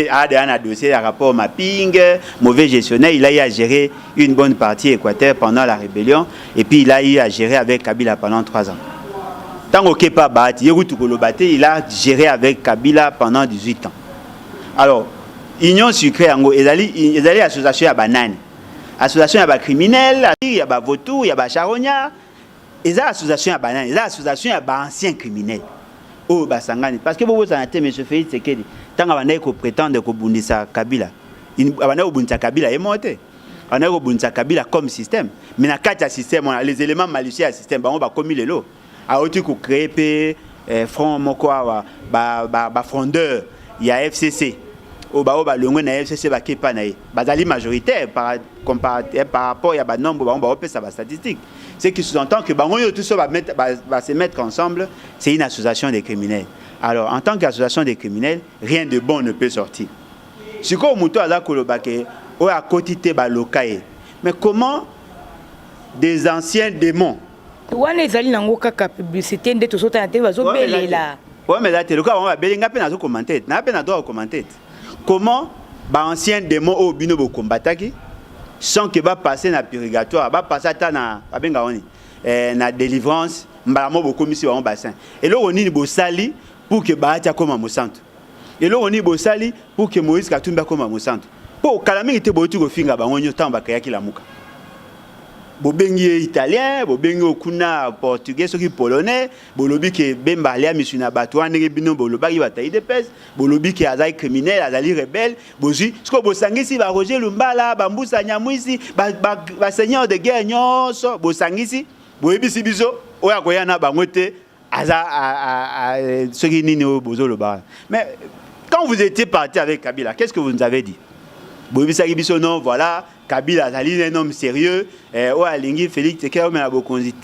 [SPEAKER 1] a un dossier à rapport mapping, mauvais gestionnaire, il a eu à gérer une bonne partie Équateur pendant la rébellion et puis il a eu à gérer avec Kabila pendant 3 ans. Tant que pas Bahati, il a géré avec Kabila pendant 18 ans. Alors, union sucrée en gros, ils allaient association à banane, association à criminel, il y a vautour, il y a charognard, ils ont association à banane, ils ont association à anciens criminels. Oh basangani, parce que vous avez monsieur Félix Tshisekedi, tant qu'on ko prétendre ko bundisa Kabila, on a bundisa Kabila est monté, on a bundisa Kabila comme système, mais na quatre système, on a les éléments malicieux à système, on va commis les lots, a autre ko créer front moko ba frondeur, il y a FCC. Au bas le na FCC ba kepa na ye bazali majoritaire par rapport à ba nombre ba opé ça ba statistique, c'est qui sous-entend que bango yo tout ça va se mettre ensemble, c'est une association des criminels. Alors en tant qu'association des criminels, rien de bon ne peut sortir. Ce qu'on muto ala kolobake o a kotité ba lokaye, mais comment des anciens démons
[SPEAKER 2] wana ezali nango kaka publicité nde to sota na te bazo belela
[SPEAKER 1] ouais mais là te loka on va belinga pe na zo commenter na pe na droit commenter. Comment ba ancien démon au bino bo combataki sans que va passer na purgatoire, va passer ta na abenga oni na délivrance mbala mo komisi wa bassin. Et là on ni bo sali pour que ba atia comme mosanto. Et là on ni bo sali pour que Moïse Katumbi comme mosanto. Pour kalami te bo tu ko finga ba onyo tamba kaya kila muka. Bobengi italien, bobengi okuna portugais, soki polonais, bolobi ke bemba alia misuna batwa ndenge bino boloba ki batayi de pes, bolobi ke azali criminel, azali rebelle, bozi, sko bosangisi ba Roger Lumbala, ba Mbusa Nyamwisi, ba seigneur de guerre nyonso, bosangisi, boyebisi biso, oya koyana bango te, aza soki nini bozo loba. Mais quand vous étiez parti avec Kabila, qu'est-ce que vous nous avez dit? Boyebisa biso non, voilà. Kabila azali un homme sérieux, o alingi Félix Tshisekedi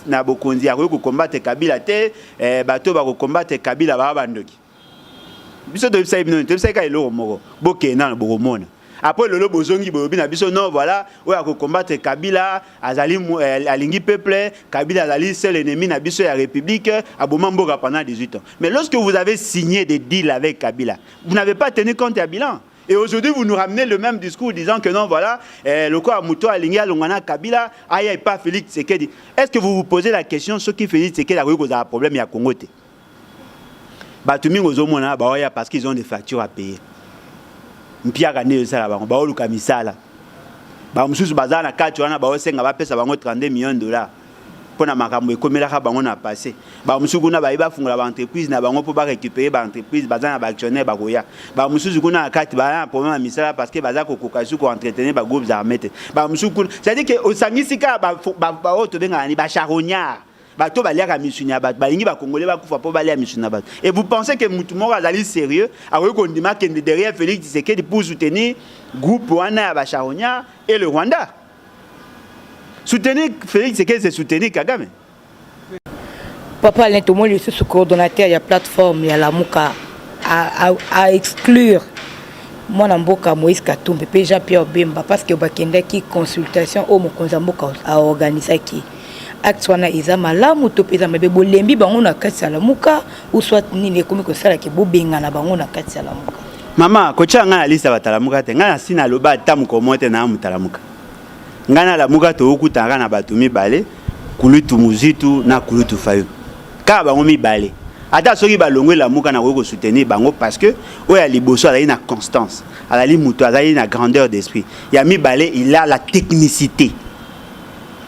[SPEAKER 1] na bokonzi a ko combattre Kabila te, bato ba ko combattre Kabila ba bandoki. Biso de bisa ibino te bisa ka elo moko. Boke na bokomona. Après le bozongi bobi na biso non voilà, o a ko combattre Kabila azali alingi peuple, Kabila azali seul ennemi na biso ya République aboma mboka pendant 18 ans. Mais lorsque vous avez signé des deals avec Kabila, vous n'avez pas tenu compte du bilan. Et aujourd'hui, vous nous ramenez le même discours disant que non, voilà, le quoi, Mouto, Alinga, Longana, Kabila, Aya et pas Félix Tshisekedi. Est-ce que vous vous posez la question, ce qui Félix Tshisekedi a eu un problème, il y a Congo? Batumi Ozomona, parce qu'ils ont des factures à payer. Mpia Gane, ça, Baolu Kamisala. Bamsous Bazana, Katuana, Baosenga, Bapesa, 32 millions de dollars. Pour na makambo ekomela ka bango na passé ba musuku na ba iba fungula ba entreprise na bango pour ba récupérer ba entreprise bazana ba actionnaire ba goya ba musuku na kati ba problème misala parce que baza ko kokasu ko entretenir ba groupes armés ba musuku ça dit que au sangisika ba auto benga ni ba charognard ba to ba lia ka misunya ba lingi ba congolais ba kufa pour ba lia misunya ba. Et vous pensez que mutumo azali sérieux a ko ndima que derrière Félix Tshisekedi pour soutenir groupe wana ba charognard et le Rwanda? Soutenir Félix Tshisekedi, c'est soutenir Kagame.
[SPEAKER 2] Papa Alain Tomo, je suis coordonnateur de la plateforme de la Mouka à exclure mon amboka Moïse Katumbi et Jean-Pierre Bemba parce que bakenda qui consultation au Mokonzamboka a organisé qui acte soit na izama la moto pesa mabe bolembi bango na kati ya la Mouka ou soit ni ne komi ko sala ke bobenga na bango na kati ya la Mouka. Mama
[SPEAKER 1] ko cha ngana lista batalamuka te ngana sina loba tamu ko mote na mutalamuka. Ngana la muka to okutanga na bato mibale kulutu muzitu na kulutu fayo ka bango mibale ata soki balongwe la muka na ko soutenir bango parce que oya liboso ala ina constance ala li muto ala ina grandeur d'esprit ya mibale il a la technicité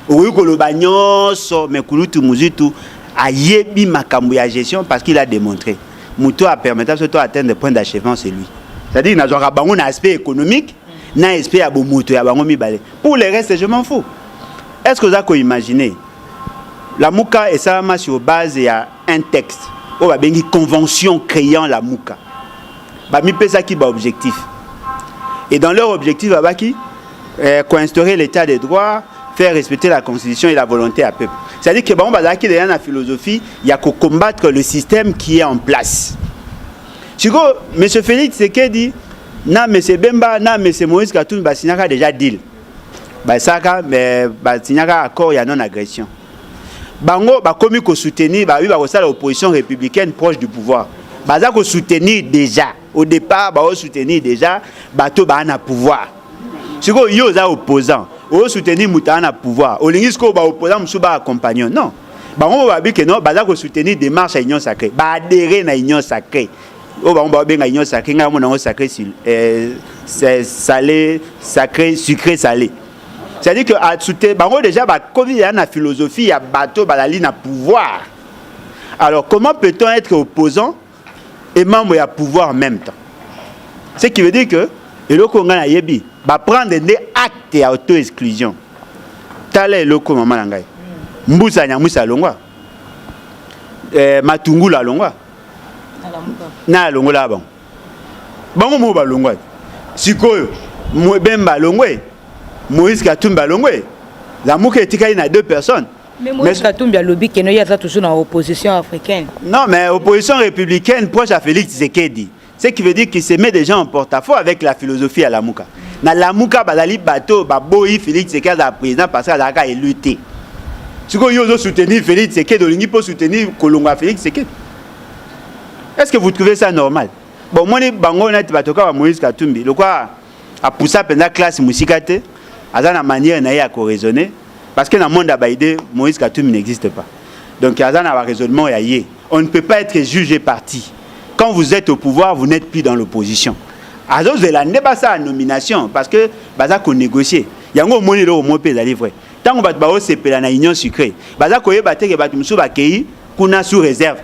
[SPEAKER 1] oyo ko lo banyoso mais kulutu muzitu ayebi makambo ya gestion parce qu'il a démontré muto a permettre surtout atteindre des points d'achèvement c'est lui c'est-à-dire na zoka bango na aspect économique na esprit ya bomoto ya bango mibale. Pour le reste, je m'en fous. Est-ce que vous avez imaginé la Mouka est ça sur base il y a un texte ou ba bengi convention créant la Mouka. Ba mi pesa ki ba objectif. Et dans leur objectif ba qui co-instaurer l'état des droits, faire respecter la constitution et la volonté à peuple. C'est-à-dire que bon ba qui derrière la philosophie, il y a qu'à combattre le système qui est en place. Chico, monsieur Félix Tshisekedi na monsieur Bemba na monsieur Moïse Katumbi ba signaka déjà deal ba saka mais ba signaka accord ya non agression bango ba komi ko soutenir ba oui ba ko sala opposition républicaine proche du pouvoir ba za ko soutenir déjà au départ ba o soutenir déjà bato ba na pouvoir siko yo za opposant o soutenir muta na pouvoir o lingi ko ba opposant musu ba compagnon non bango ba bi que non ba za ko soutenir démarche à union sacrée ba adhérer na union sacrée. Oh, on va bien gagner sacré, on a sacré c'est salé, sacré, sucré, salé. C'est-à-dire que à soutenir, déjà, comme il y a une philosophie, il y a bateau, la ligne à pouvoir. Alors, comment peut-on être opposant et membre à pouvoir en même temps? Ce qui veut dire que, et le Congo a yebi, va prendre des actes et auto-exclusion. Tel est le Congo, maman l'angai. Mboussa nyamusa longwa, matungu la longwa. Na longola bon bango mo ba longwa sikoyo mo bemba longwe Moïse Katumbi longwe la muka etikali na deux personnes
[SPEAKER 2] mais Moïse Katumbi a lobby que no ya toujours dans opposition africaine
[SPEAKER 1] non mais opposition républicaine proche à Félix Tshisekedi ce qui veut dire qu'il se met déjà en porte-à-faux avec la philosophie à la muka na la muka bazali bato ba boyi Félix Tshisekedi à président parce que la ka est lutté sikoyo yo soutenir Félix Tshisekedi olingi pour soutenir Kolonga Félix Tshisekedi. Est-ce que vous trouvez ça normal? Bon, moi, bango na tibatoka wa Moïse Katumbi. Le quoi a poussé pendant classe musikate, à la manière na ya ko raisonner parce que dans le monde abaïdé, Moïse Katumbi n'existe pas. Donc il y a un raisonnement yé. On ne peut pas être jugé parti. Quand vous êtes au pouvoir, vous n'êtes plus dans l'opposition. À cause de la nébassa nomination parce que baza ko négocier. Yango moni lo mo pe dali vrai. Tant on va ba se pela na union sucrée. Baza ko yeba te ke batu musu ba kei kuna sous réserve.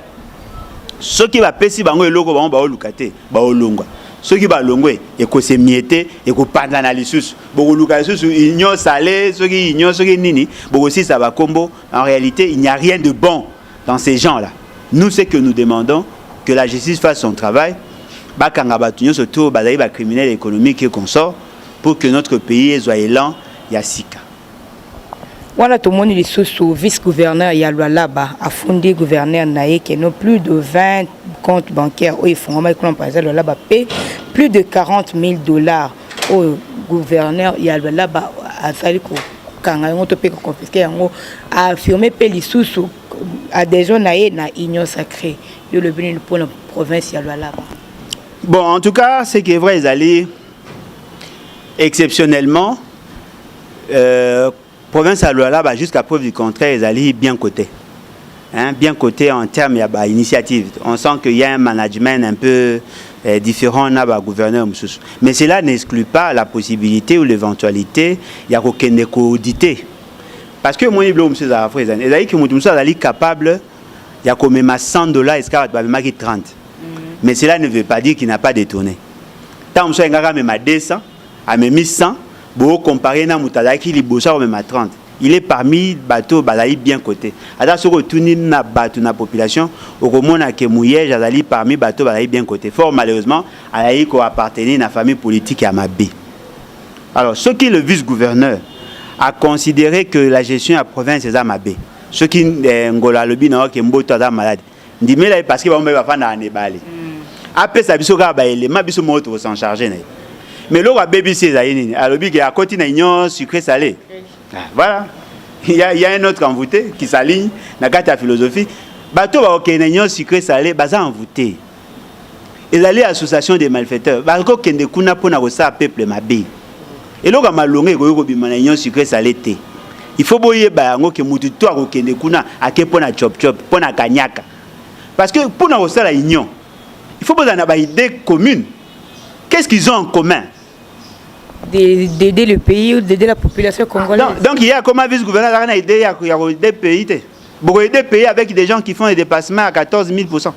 [SPEAKER 1] Ce qui va pesi bango eloko bango ba olukate ba olongwa ce qui va longwe et ko se miete et ko pandana lisusu boko luka lisusu union salé ce qui union ce qui nini boko si ça va combo en réalité il n'y a rien de bon dans ces gens-là. Nous ce que nous demandons que la justice fasse son travail ba kanga batunyo surtout bazali ba criminel économique et consort pour que notre pays soit élan ya sika.
[SPEAKER 2] Voilà tout le monde est sous vice-gouverneur Yalwalaba a fondé gouverneur Naé qui n'ont plus de 20 comptes bancaires où ils font par exemple là-bas paie plus de 40 000 $ au gouverneur Yalwalaba a sali ko kanga ngoto pe ko confisquer ngo a affirmé pe lisusu à des gens Naé na union sacrée de le bénin pour la province Yalwalaba.
[SPEAKER 1] Bon en tout cas c'est qui est vrai ils allaient exceptionnellement, province à Luala, jusqu'à preuve du contraire, ils allaient bien cotés. Hein, bien coté en termes d'initiative. On sent qu'il y a un management un peu différent dans le gouverneur. Mais cela n'exclut pas la possibilité ou l'éventualité il y a aucun audité. Parce que moi, je suis capable il y a quand même $100 et ce 30. Mais cela ne veut pas dire qu'il n'a pas détourné. Tant que je suis 200, à 1100, vous comparez à Moutalaki, il est 30. Il est parmi les bateaux bien cotés. Alors, si vous tournez dans la population, vous voyez que Mouyej est parmi les bateaux bien cotés. Fort malheureusement, il appartenait à la famille politique à Mabé. Alors, ce qui est le vice-gouverneur a considéré que la gestion de la province est à Mabé. Ce qui est Ngola Lobi, qui est Mboto malade. Il dit, mais parce qu'il va faire un débat. Après, ça va être élément, il va s'en charger. Mais là, BBC, il y a un côté de sucré-salé. Voilà. Il y a un autre envoûté qui s'aligne dans la philosophie. Bateau va au Kenya sucré salé, baza envoûté. Et l'association association des malfaiteurs. Bateau kende kuna pona rosa peuple mabé. Et là, on a longué go bimanagnon sucré salé té. Il faut boyer bayango que mutu to ko kende kuna ake pona chop chop pona kanyaka. Parce que pour na rosa la union, il faut boza na ba idée commune. Qu'est-ce qu'ils ont en commun?
[SPEAKER 2] D'aider le pays ou d'aider la population congolaise.
[SPEAKER 1] Donc il y a comme un vice-gouverneur qui a aidé des pays. Beaucoup aider pays avec des gens qui font des dépassements à 14 000%.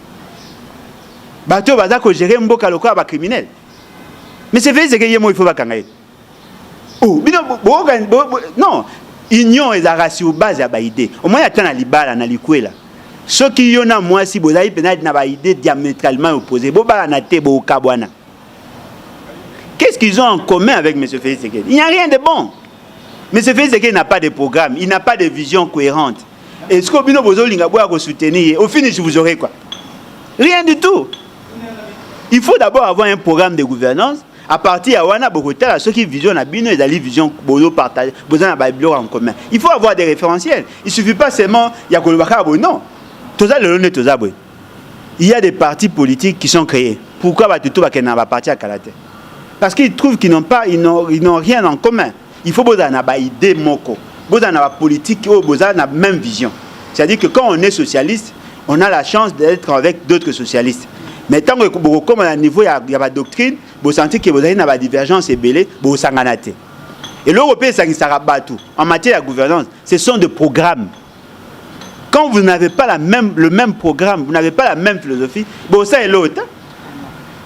[SPEAKER 1] Bateau baza ko gérer mboka loka ba criminel. Mais c'est fait ce que il faut pas kangaye. Oh, non, union et ratio base à ba idée. Au moins il y a tant na libala na likwela. Ceux qui yona moi si bozai penal na ba idée diamétralement opposée. Bo ba na te bo kabwana. Qu'est-ce qu'ils ont en commun avec M. Félix Tshisekedi? Il n'y a rien de bon. M. Félix Tshisekedi n'a pas de programme, il n'a pas de vision cohérente. Et ce que vous soutenir, au finish, vous aurez quoi? Rien du tout. Il faut d'abord avoir un programme de gouvernance. À partir de Wana Bogota, ceux qui visionnent la bino, ils ont une vision partagée, besoin d'un en commun. Il faut avoir des référentiels. Il ne suffit pas seulement, il y a non. Il y a des partis politiques qui sont créés. Pourquoi tout va partir à Kalate? Parce qu'ils trouvent qu'ils n'ont rien en commun. Il faut avoir une idée moko, une politique qui a la même vision. C'est-à-dire que quand on est socialiste, on a la chance d'être avec d'autres socialistes. Mais tant que comme à niveau il y a la doctrine, vous sentez que vous avez une divergence et belé, vous sanganate. Et l'Européen ça qui s'arabatou en matière de gouvernance, ce sont des programmes. Quand vous n'avez pas le même programme, vous n'avez pas la même philosophie, bon ça est l'autre.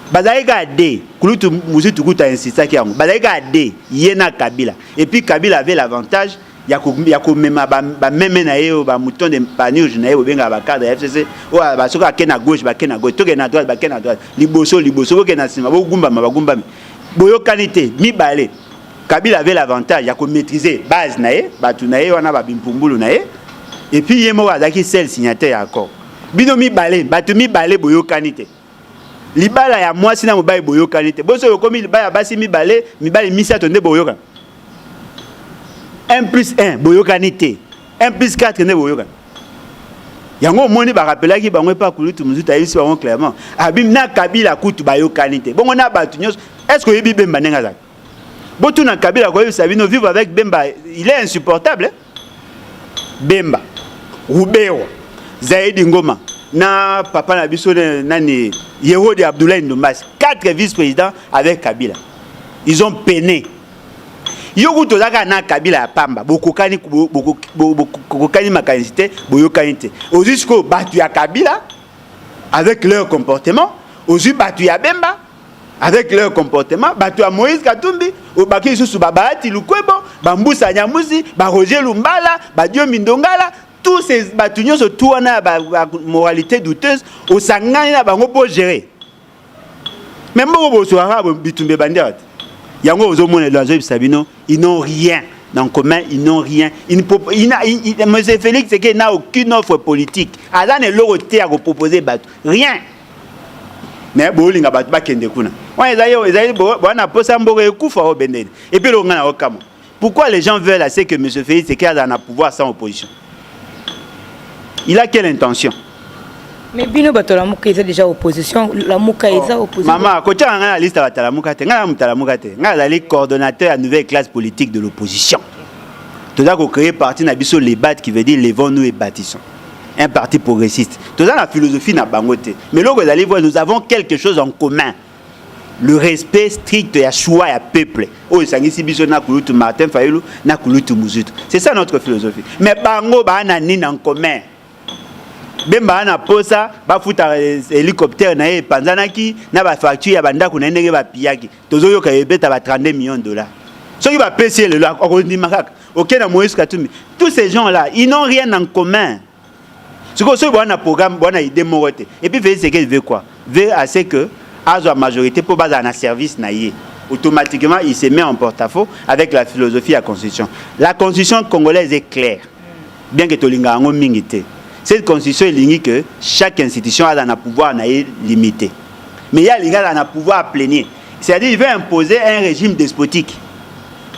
[SPEAKER 1] Bazaïga D, Kouloutou Mouzitou Kouta insisté qu'il y a Bazaïga D, Yena Kabila. Et puis Kabila avait l'avantage, il y a comme même naïo, mouton de panurge naïo, bien à cadre FCC, ou à Basoka Kena gauche, Bakena gauche, Tokena droite, Bakena droite, Liboso, Kena Sima, Gumba, Boyo Kanité, Mi Balé. Kabila avait l'avantage, il y a comme maîtriser base naïe, Batu naïe, on a Babimpumbulu naïe. Et puis Yemo Azaki, seul signataire accord. Bino Mi Balé, Batu Mi Balé, Boyo Kanité. Libala ya moi sina mobaye boyo kanite boso yokomi libala basi mibale misa tonde boyoka 1+1 boyo kanite 1+4 ne boyoka yango moni ba rappelaki bango pa kulutu muzuta yisi bango clairement abim na Kabila kutu bayo kanite bongo na batu nyos est-ce que yebi Bemba nenga za botu na Kabila ko Sabino vivre avec Bemba il est insupportable Bemba Rubero Zaidi Ngoma na papa na biso nani Yehodi Abdoulaye Ndombas 4 vice-présidents avec Kabila. Ils ont peiné. Yogu tozaka na Kabila ya pamba bokokani makanisité boyokanité. Jusqu'au batu ya Kabila avec leur comportement, aussi batu ya Bemba avec leur comportement, batu ya Moïse Katumbi, obaki susu babati lukwebo, bambusa nyamusi, ba Roger Lumbala, ba Dio Mindongala. Tous ces bâtons se tournent à la moralité douteuse au sangani à bango pour gérer. Même au soir, bitumbe bandiat. Yango aux hommes de Sabino, ils n'ont rien en commun, ils n'ont rien. Monsieur Félix, c'est qu'il n'a aucune offre politique. Adam est l'autre à proposer bateau. Rien. Mais bowling a battu bakende kuna. Et puis pourquoi les gens veulent assez que monsieur Félix c'est qu'il a un pouvoir sans opposition? Il a quelle intention?
[SPEAKER 2] Mais bino bato la muka est déjà opposition, la muka est opposition.
[SPEAKER 1] Maman, quand tu as la liste à la muka, tu as le coordonnateur à nouvelle classe politique de l'opposition. Tu as créé parti Nabiso les bat qui veut dire levons-nous et bâtissons. Un parti progressiste. Tu as la philosophie n'a bangoté. Mais là, vous allez voir, nous avons quelque chose en commun. Le respect strict et à choix et à peuple. Oh, ça ici biso na kulutu Martin Fayulu na kulutu Muzutu. C'est ça notre philosophie. Mais bango ba na ni en commun. Bemba na posa ba futa hélicoptère na e panzanaki na ba facture ya banda ko na ndenge ba piyaki. Tozo yo ka ebeta ba 32 millions de dollars. Ceux qui va payer le là on dit makak. OK na Moïse Katumbi. Tous ces gens là, ils n'ont rien en commun. Ce que ceux qui ont un programme, ont une idée morotée. Et puis c'est qu'il veut quoi? Veut assez que à la majorité pour baser un service naïe. Automatiquement, il se met en porte-à-faux avec la philosophie de la Constitution. La Constitution congolaise est claire. Bien que Tolinga en mingité. Cette Constitution est lignée que chaque institution a un pouvoir limité. Mais il y a un pouvoir plénier. C'est-à-dire qu'il veut imposer un régime despotique.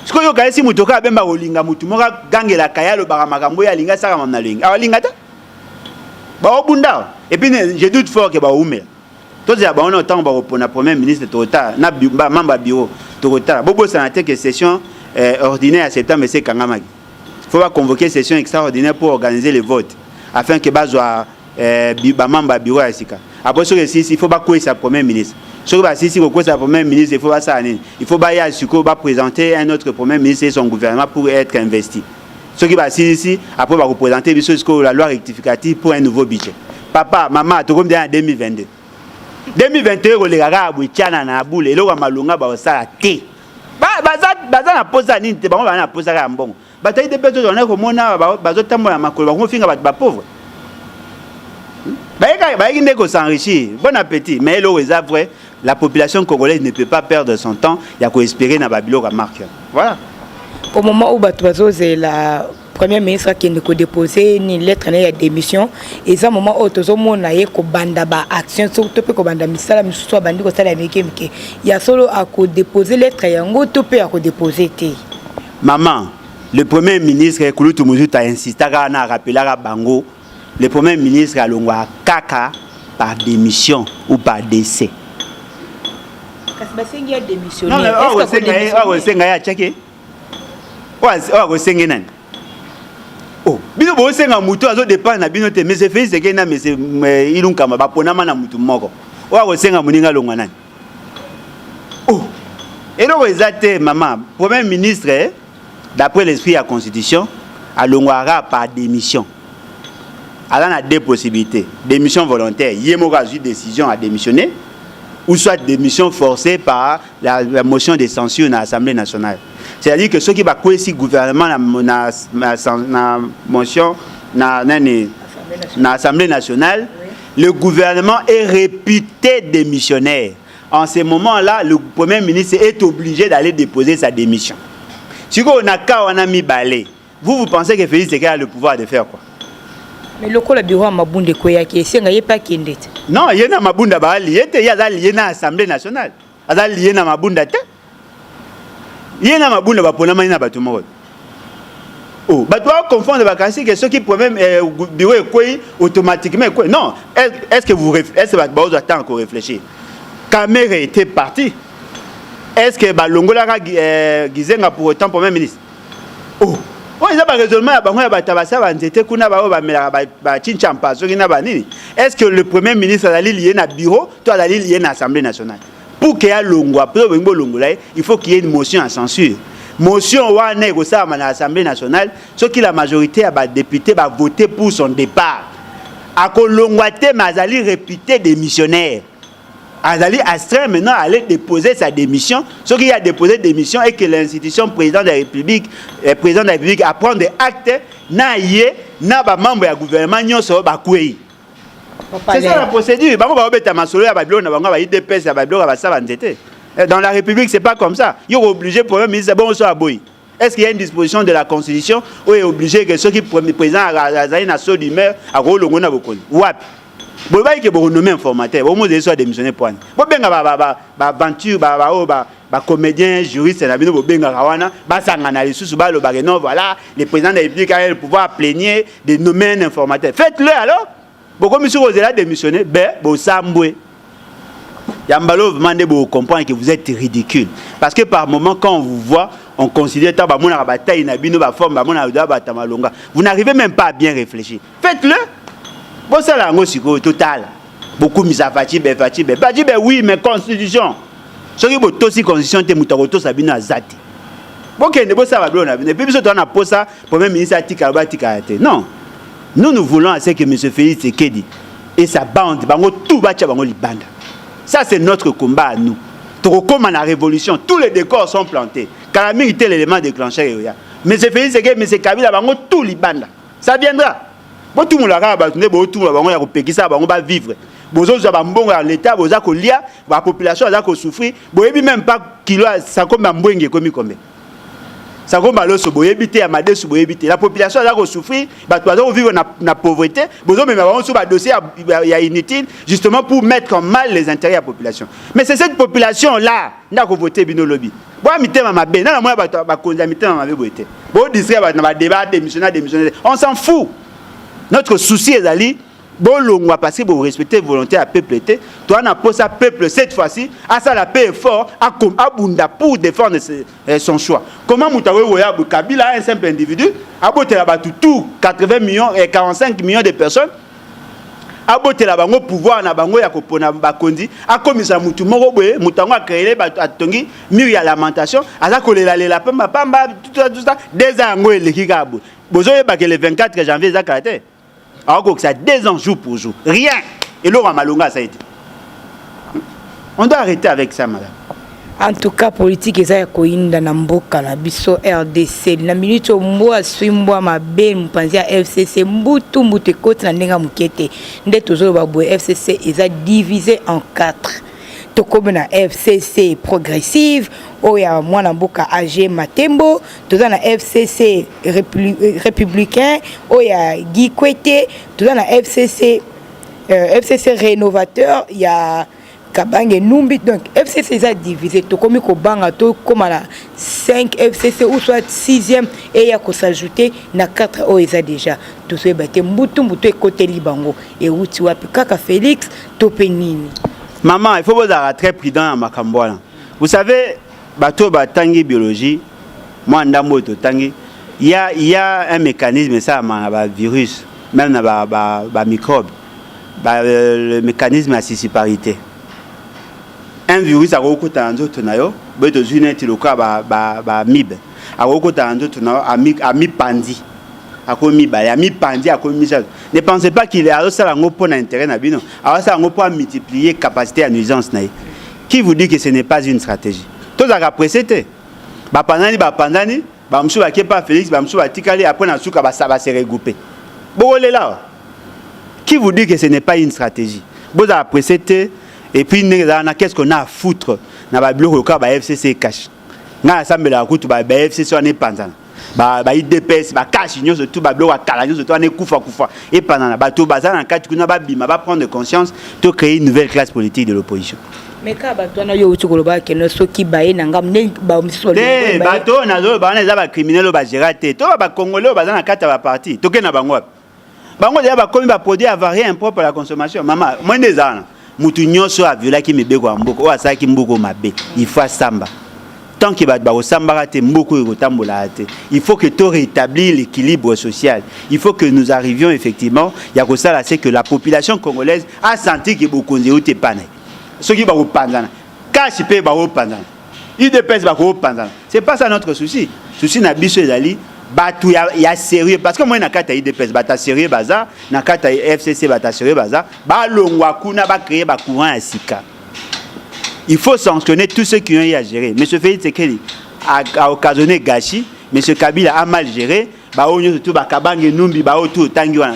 [SPEAKER 1] Ce que vous avez dit, c'est que vous avez dit que vous avez la kaya le baramakambo ya linga saka mamna linga. Ah linga ta? Ba obunda. Et puis je doute fort que ba oume. Tous les abonnés autant pour la première ministre Tota, na membre bureau Tota. Bobo santé que session ordinaire à septembre c'est Kangamagi. Il faut pas convoquer session extraordinaire pour organiser les votes afin que bazwa membre bureau à Sika. Après ce que il faut pas couper sa première ministre. Sur la si vous sa première ministre, il faut pas ça. Il faut pas y aller présenter un autre premier ministre et son gouvernement pour être investi. Ce qui va ici, après va représenter la loi rectificative pour un nouveau budget. Papa, maman, tu comme en 2022. 2021, les gars, ils tiennent na boule et là, malunga ba ça té. Baza na posa ni te ba na posa ka mbongo. Bataille de pétrole on a comme na bazo tambola makolo ba finga ba pauvre. Ba yinde ko s'enrichir. Bon appétit, mais là c'est vrai, la population congolaise ne peut pas perdre son temps, il y a qu'à espérer na babilo ka marque. Voilà.
[SPEAKER 2] Au moment où Batozo est la première ministre qui ne déposé une lettre de démission, et à un moment où tout le monde a eu une action, surtout que banda misala soit bandi ko sala meke meke. Il y a solo à déposer lettre yango to pe à déposer té.
[SPEAKER 1] Maman, le premier ministre Kulutu Muzutu a insisté à rappeler à Bango, le premier ministre a longwa kaka par démission ou par décès.
[SPEAKER 2] Kasi a démissionné.
[SPEAKER 1] Non, mais oh, bino bo senga mutu azo dépendre na bino te mais c'est fait c'est que na mais c'est ilunka ba ponama na mutu moko. Wa ko senga muninga longwa nani. Oh. Et donc exacte maman, premier ministre d'après l'esprit de la constitution a longwara par démission. Alors on a deux possibilités, démission volontaire, yemora une décision à démissionner ou soit démission forcée par la motion de censure dans l'Assemblée nationale. C'est-à-dire que ceux qui va couper si gouvernement na motion na l'Assemblée nationale, oui. Le gouvernement est réputé démissionnaire. En ce moment-là, le premier ministre est obligé d'aller déposer sa démission. Si on a mis balai, vous pensez que Félix Tshisekedi a le pouvoir de faire quoi?
[SPEAKER 2] Mais le col bureau Mabunde Koya qui est pas Kindet.
[SPEAKER 1] Non, il y a Mabunda Bali, il y a l'Assemblée nationale. Il y a Mabunda te. Il y a Mabunda Bapona Maina Batumo. Oh, bah toi confondre vacances que ceux qui problème bureau quoi automatiquement quoi. Non, est-ce que vous est-ce que vous attendez qu'on réfléchisse? Caméra était parti. Est-ce que Balongola Gizenga pour autant premier ministre? Oh. Est-ce que le premier ministre a lié à bureau, toi a lié à l'Assemblée nationale? Pour qu'il y ait il faut qu'il y ait une motion à censure. Motion à l'Assemblée nationale, ce qui la majorité a député va voter pour son départ. À Kolongwate, Mazali réputé démissionnaire. Azali astreint maintenant à aller déposer sa démission. Ce qui a déposé démission et que l'institution président de la République à prendre des actes na membre du gouvernement c'est ça la procédure. Dans la République c'est pas comme ça. Il est obligé pour un ministre bon soit aboyi. Est-ce qu'il y a une disposition de la Constitution où il est obligé que ceux qui président Azali na saut d'humeur à Rolongo na bokoni? Wapi? Vous voyez que vous nommez informateur, vous avez soit démissionné pour vous aventure, comédien, juriste, voilà, le président de la République a le pouvoir plénier de nommer un informateur. Faites-le alors. Beaucoup monsieur vous avez démissionné, bon samboué. Yambalo vous demandez de comprendre que vous êtes ridicule. Parce que par moment quand on vous voit, on considère que vous n'arrivez même pas à bien réfléchir. Faites-le. Bon ça là total. Beaucoup mis à Fatibé. Oui mais constitution. Ce qui est aussi constitution te mutaroto sabino azati. Bon que ne bosse pas blona. Et puis biso tona posa pour même ministre Atika Batika. Non. Nous voulons à ce que monsieur Félix Tshisekedi et sa bande bango tout bacha bango libanda. Ça c'est notre combat à nous. Comme à la révolution, tous les décors sont plantés. Kalamir était l'élément déclencheur. Mais c'est Félix Tshisekedi, mais c'est Kabila bango tout libanda. Ça viendra. Bon tout le monde a tout le monde a repéqué ça, bango va vivre. Bozo za mbongo à l'état, boza ko lia, la population a ko souffrir. Boyebi même pas kilo ça comme mbongo komi kombe. Ça comme baloso boyebité à made sou boyebité. La population a ko souffrir, ba to vont vivre na pauvreté. Bozo même bango sur ba dossier ya inutile justement pour mettre en mal les intérêts de la population. Mais c'est cette population là n'a ko voter bino lobby. Bo mitema mabe, na moi ba konza mitema mabe boité. Bo distraire ba débat démissionnaire. On s'en fout. Notre souci est d'aller bon parce que vous respectez la volonté à peuple. Toi, on a posé à peuple cette fois-ci, à ça la paix est fort, à Bunda pour défendre son choix. Comment vous Kabila, un simple individu, à tout 80 millions et 45 millions de personnes, à botter la bango pouvoir na bango ya kopona bakondi, à comme ça mutu moko boye, mutango a créé à tongi, mur ya lamentation, à ça kolela la pamba tout ça, des ans et les gabo. Bozo yeba que le 24 janvier ça caractère. Alors que ça 2 ans jour pour jour. Rien. Et Laurent Malonga, ça a été. On doit arrêter avec ça, madame.
[SPEAKER 2] En tout cas, politique est koinda na mboka na biso RDC. Na minute mboa swimboa mabe mpanzia FCC mbutu kote na ndenga mukete. Nde tozo babo FCC est divisé en 4. Tokome na FCC progressive, oya mwana mboka AG Matembo, toza na FCC républicain, oya Guy Kwete, toza na FCC rénovateur, ya Kabange Numbi. Donc FCC est divisé, tokome ko banga to comme na 5 FCC ou soit 6e et ya ko s'ajouter na 4 oya déjà. Tozo bate mbutu côté libango et uti wapi kaka Félix Topenini.
[SPEAKER 1] Maman, il faut vous être très prudent à Makambola. Vous savez, bateau batangi biologie, moi ndambo to tangi, il y a un mécanisme ça ma virus, même na microbe, le mécanisme à sisiparité. Un virus a beaucoup tanzo tonayo, beto zune tiloka ba mib. A beaucoup tanzo tonayo a mi pandi. Ne pensez pas qu'il est à ça pour intérêt nabino. Alors ça pour multiplier capacité à nuisance naï. Qui vous dit que ce n'est pas une stratégie? Tous à précéder. Pandani, monsieur va pas Félix, monsieur va tikali après na souka ça va se regrouper. Bon là. Qui vous dit que ce n'est pas une stratégie? Vous à précéder et puis qu'est-ce qu'on a à foutre na ba bloc ka ba FCC cash. Na assemblée la route ba FCC on est pendant. IDPS cash tout bloc à kala tout on est kufa et pendant bateau bazan en quatre kuna ba bima ba prendre conscience to créer une nouvelle classe politique de l'opposition.
[SPEAKER 2] Mais quand bateau na yo tukoloba que no soki baye nanga ne ba misolo
[SPEAKER 1] bateau na zo ba na za ba criminel ba gérate to ba congolais bazan en quatre ba parti to ke na bango déjà ba komi ba produit avarié impropre à la consommation maman moi des ans mutu nyoso a viola ki mebeko mboko o asaki mboko mabe il faut samba. Tant qu'il va il faut que tu rétablisses l'équilibre social. Il faut que nous arrivions effectivement, il y a que ça là, c'est que la population congolaise a senti que beaucoup de gens pas. Ce qui va au pandana, cash paye va au pandana, IDPS va au pandana. C'est pas ça notre souci. Souci n'a biso ezali, batou il y a sérieux parce que moi na kata IDPS bata sérieux bazar, na kata FCC bata sérieux bazar, ba longwa kuna ba créer ba courant à sika. Il faut sanctionner tous ceux qui ont eu à gérer. M. Félix Tshisekedi a occasionné gâchis. M. Kabila a mal géré.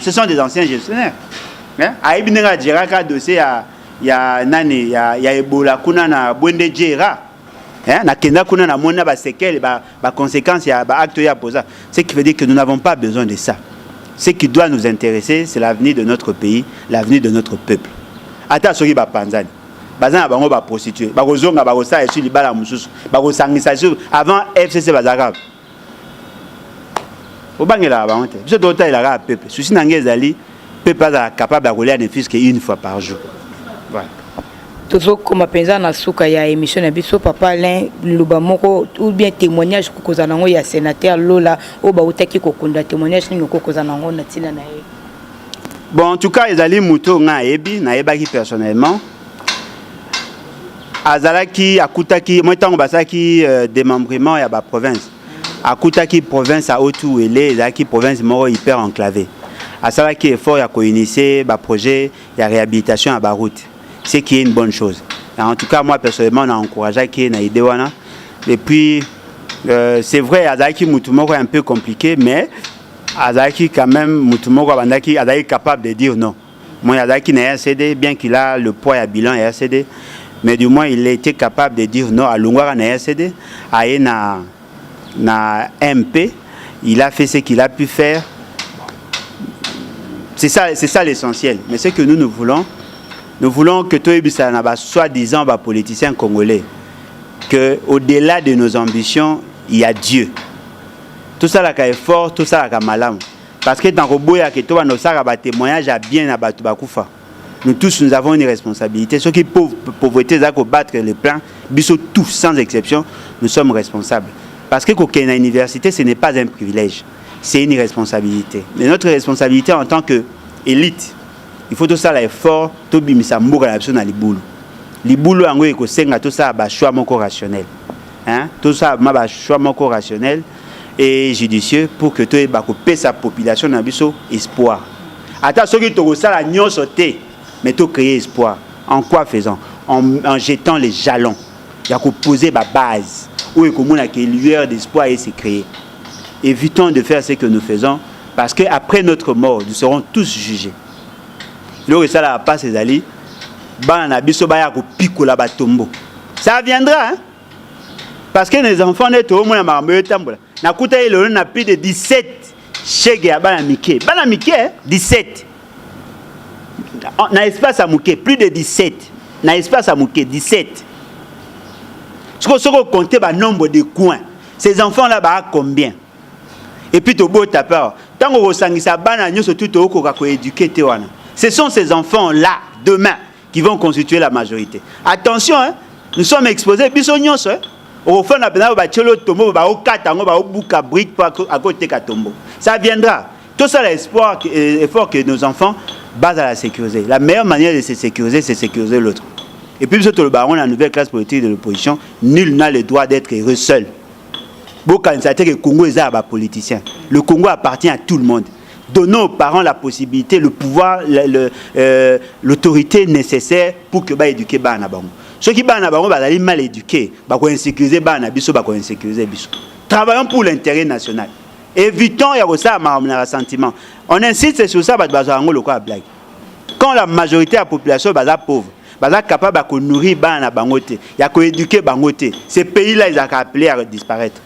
[SPEAKER 1] Ce sont des anciens gestionnaires. A Ibinera Djeraka dossier il y a Ebola kuna na Bwende Djera. Na Kenda kuna na mona ba séquelles ba conséquences ya ba acte ya posa. Ce qui veut dire que nous n'avons pas besoin de ça. Ce qui doit nous intéresser, c'est l'avenir de notre pays, l'avenir de notre peuple. Ata soki ba panzani. Bazana bango ba prostituer ba kozonga ba kosa esu libala mususu ba kosangisa sur avant FCC bazaka obangela ba honte biso tota ila ka peuple souci nangé ezali peut pas être capable de rouler ne fût-ce qu'une fois par jour. Voilà.
[SPEAKER 2] Toujours comme penza na suka ya émission na biso papa Alain Lubamoko ou bien témoignage kokoza nango ya sénateur Lola o ba utaki kokunda témoignage ni kokoza nango na tina na ye.
[SPEAKER 1] Bon, en tout cas, ezali muto nga ebi na ebaki personnellement. Azalaki akutaki moi tango basaki démembrement ya ba province. Akutaki province à Otu ele ezalaki province moko hyper enclavée. Azalaki effort ya ko initier ba projet ya réhabilitation à ba route. Ce qui est une bonne chose. En tout cas, moi personnellement, on a encouragé qui na idée wana. Et puis c'est vrai, Azaki Moutoumoko est un peu compliqué, mais Azaki quand même Moutoumoko Bandaki Azaki capable de dire non. Moi Azaki n'a RCD, bien qu'il a le poids et le bilan RCD, mais du moins il a été capable de dire non à Lungwara na RCD, à na MP, il a fait ce qu'il a pu faire. C'est ça l'essentiel. Mais ce que nous voulons. Nous voulons que tous les soi-disant politiciens congolais, qu'au-delà de nos ambitions, il y a Dieu. Tout ça est fort, tout ça est malade. Parce que dans le boya que toi nous ça témoignage à bien à Batoubakufa. Nous tous nous avons une responsabilité. Ceux qui pauvreté ça qu'on battre les plans, biso tous sans exception, nous sommes responsables. Parce que qu'aucune université ce n'est pas un privilège, c'est une responsabilité. Mais notre responsabilité en tant qu'élite. Il faut tout ça l'effort, tout bimisa mboka na biso na libulu. Libulu yango ekosenga tout ça ba choix moko rationnel. Hein? Tout ça ba choix moko rationnel et judicieux pour que tout ba ko pesa population na biso espoir. Ata soki to ko sala nyonso te, mais to créer espoir. En quoi faisant? En jetant les jalons. Ya ko poser ba base où ekomona que lueur d'espoir et se créer. Évitons de faire ce que nous faisons parce que après notre mort, nous serons tous jugés. Donc ça la passe les alliés. Ça viendra, hein? Parce que les enfants net au moins na kuta il a plus de 17 chèques à Banamike. Banamike 17. Na espace à Mouké plus de 17. Na espace à Mouké 17. Ce qu'on compter le nombre de coins. Ces enfants là bas combien? Et puis to beau tapeur. Tant qu'on sangisa bana nyoso tout au ko éduquer tewana. Ce sont ces enfants-là, demain, qui vont constituer la majorité. Attention, hein, nous sommes exposés, ça viendra. Tout ça, l'effort que nos enfants basent à la sécurité. La meilleure manière de se sécuriser, c'est sécuriser l'autre. Et puis, surtout le baron, la nouvelle classe politique de l'opposition, nul n'a le droit d'être heureux seul. Le Congo est un politicien. Le Congo appartient à tout le monde. Donnons aux parents la possibilité, le pouvoir, l'autorité nécessaire pour que éduquer bana bango. Ceux qui bana bango bazali mal éduqués, ba ko insécuriser bana biso, ba ko insécuriser biso. Travaillons pour l'intérêt national. Évitons ya ça ma ressentiment. On insiste sur ça ba bazango le quoi blague. Quand la majorité de la population baza pauvre, baza capable de nourrir bana bango te, ya ko éduquer bango te. Ces pays-là ils ont appelé à disparaître.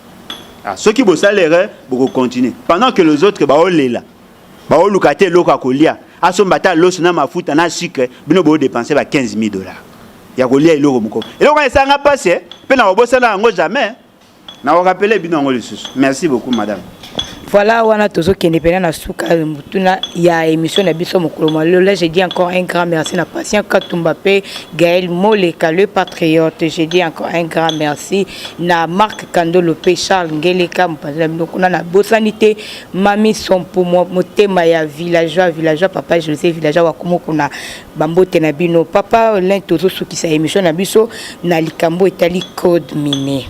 [SPEAKER 1] Alors, ceux qui bossent l'erreur, beaucoup continuer. Pendant que les autres ba là. Ba o lukate loka kolia aso mbata loso na mafuta na sucre bino bo dépenser ba $15,000 ya kolia iloko moko eloko esanga passe pe na obosana ngo jamais na o rappeler bino ngo lisusu. Merci beaucoup madame.
[SPEAKER 2] Voilà, wana tozo kende pena na suka mutuna ya émission na biso mokolo malo. Là j'ai dit encore un grand merci na patient Katumba pe Gaël Moleka le patriote. J'ai dit encore un grand merci na Marc Kandolo pe Charles Ngeleka mpazela bino na bosanité mami son pour moi motema ya villageois papa je sais villageois wa komo kuna bambote na bino papa l'un tozo suki sa émission na biso na likambo etali code minier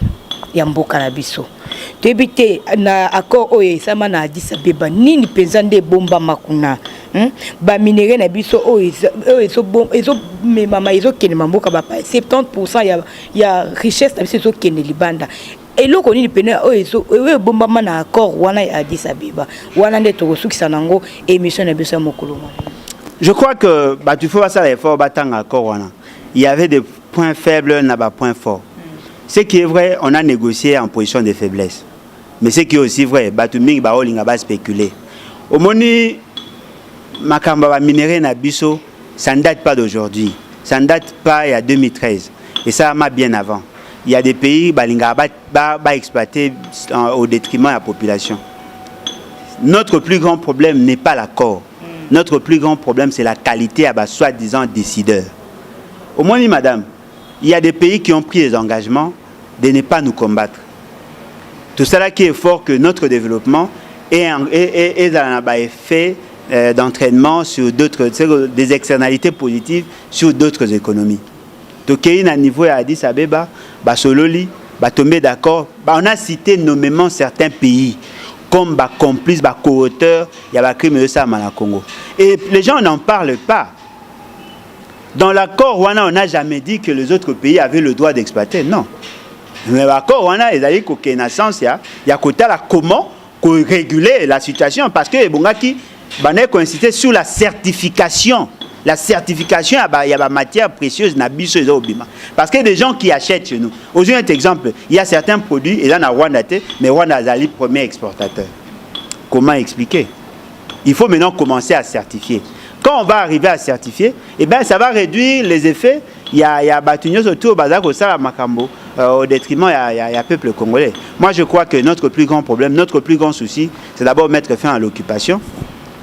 [SPEAKER 2] ya mboka na biso. Débité na accord oye sama na Addis Abeba nini penza nde bomba makuna ba minéraux na biso ezo mama ezo kene mamboka ba 70% ya richesse na biso ezo kene libanda eloko nini pena ezo bomba na accord wana ya Addis Abeba wana nde to sukisa nango émission na biso mokolo.
[SPEAKER 1] Je crois que tu faut ça l'effort batanga accord wana. Il y avait des points faibles na ba points forts. Ce qui est vrai, on a négocié en position de faiblesse. Mais ce qui est aussi vrai, Batuming Baolinga va spéculer. Au moni, Makamba va minérer na biso, ça ne date pas d'aujourd'hui. Ça ne date pas il y a 2013. Et ça m'a bien avant. Il y a des pays Balinga va exploiter au détriment de la population. Notre plus grand problème n'est pas l'accord. Notre plus grand problème, c'est la qualité à soi-disant décideurs. Au moins, madame, il y a des pays qui ont pris les engagements de ne pas nous combattre. Tout cela qui est fort que notre développement est un effet d'entraînement sur d'autres, des externalités positives sur d'autres économies. Donc, il y a un niveau à Addis Abeba, Sololi, tomber d'accord. On a cité nommément certains pays comme complices, co-auteurs, il y a le crime de ça au Congo. Et les gens n'en parlent pas. Dans l'accord, on n'a jamais dit que les autres pays avaient le droit d'exploiter. Non. Mais l'accord, on a une naissance, il y a comment réguler la situation. Parce que Bongaki va coïncider sur la certification. La certification, il y a des matières précieuses, parce que des gens qui achètent chez nous. Aujourd'hui, un exemple, il y a certains produits, et là, on a Rwanda, mais Rwanda est le premier exportateur. Comment expliquer? Il faut maintenant commencer à certifier. Quand on va arriver à certifier, eh ben, ça va réduire les effets. Il y a Batunios autour, au détriment, il y a peuple congolais. Moi, je crois que notre plus grand problème, notre plus grand souci, c'est d'abord mettre fin à l'occupation.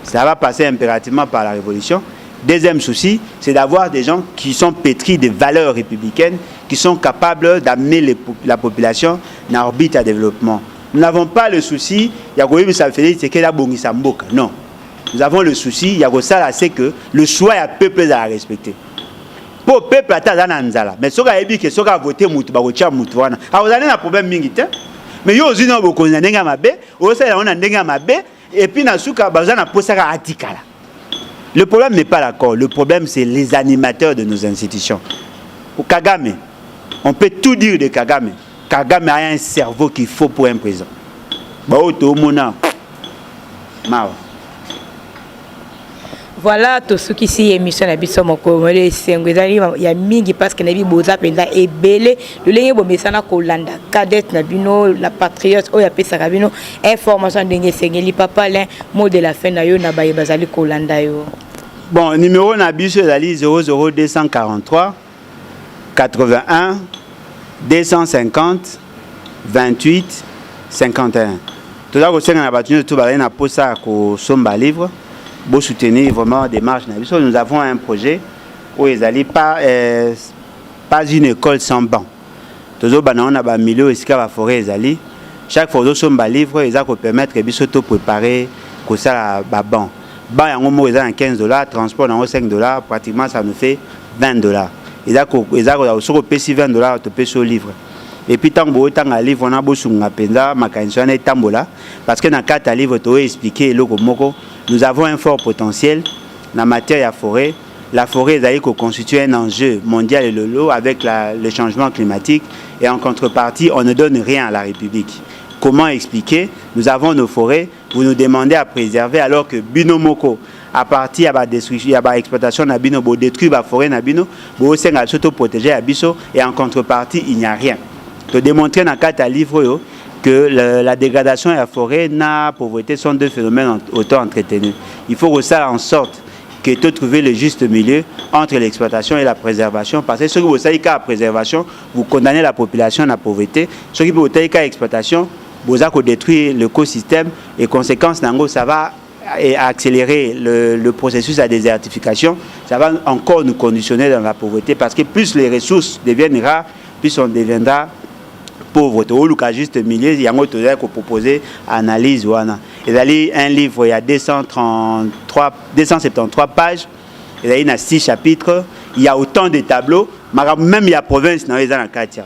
[SPEAKER 1] Ça va passer impérativement par la révolution. Deuxième souci, c'est d'avoir des gens qui sont pétris des valeurs républicaines, qui sont capables d'amener la population dans l'orbite à développement. Nous n'avons pas le souci, non. Nous avons le souci, c'est que le choix est peuple à respecter. Pour le peuple, mais si on a dit que si on a voté, on a un problème. Mais il y a aussi un problème, et puis le problème n'est pas l'accord, le problème c'est les animateurs de nos institutions. Au Kagame, on peut tout dire de Kagame. Kagame a un cerveau qu'il faut pour un président.
[SPEAKER 2] Voilà tout ce qui est émission à Bissau Moko. Il y a mingi parce que Nabi Boza Penda est belé. Le lien bon messana Kolanda, cadette Nabino, la patriote, Oya Pesa Rabino, information de Sengeli papa l'un mot de la fin na yo na baye bazali Kolanda yo.
[SPEAKER 1] Bon, numéro Nabiso Zali 00243 81 250 28 51. Tout là, vous avez battu tout balai na posa ko somba livre. Pour soutenir vraiment la démarche. Nous avons un projet où ils n'allaient pas une école sans banc. Toujours, on a un milieu ici à la forêt. Chaque fois que nous livre, ils ont permettre de préparer pour ça la banc. Banc, il y a $15, transport, $5, pratiquement ça nous fait $20. Ils ont sur le PC $20, tu peux sur le livre. Et puis, tant que vous avez un livre, on a besoin de tambola parce que dans 4 livres, tu as expliqué le moko. Nous avons un fort potentiel dans la matière de forêt. La forêt constitue un enjeu mondial et le lot avec le changement climatique. Et en contrepartie, on ne donne rien à la République. Comment expliquer? Nous avons nos forêts, vous nous demandez à préserver alors que Binomoko, à partir de la destruction, de l'exploitation de Bino, vous détruisez la forêt de Bino, vous s'auto-protéger à Bisso et en contrepartie, il n'y a rien. De démontrer dans 4 livres que la dégradation et la forêt, la pauvreté sont deux phénomènes autant entretenus. Il faut faire en sorte que tu trouves le juste milieu entre l'exploitation et la préservation. Parce que ce qui vous savez qu'à la préservation, vous condamnez la population à la pauvreté. Ce qui vous savez qu'à l'exploitation, vous avez détruit l'écosystème et conséquence, ça va accélérer le processus de désertification. Ça va encore nous conditionner dans la pauvreté parce que plus les ressources deviennent rares, plus on deviendra pauvre. Tout le juste milieu, il y a un proposé analyse. Il y a un livre, il y a 273 pages, il y a 6 chapitres, il y a autant de tableaux, même il y a province dans les Katia.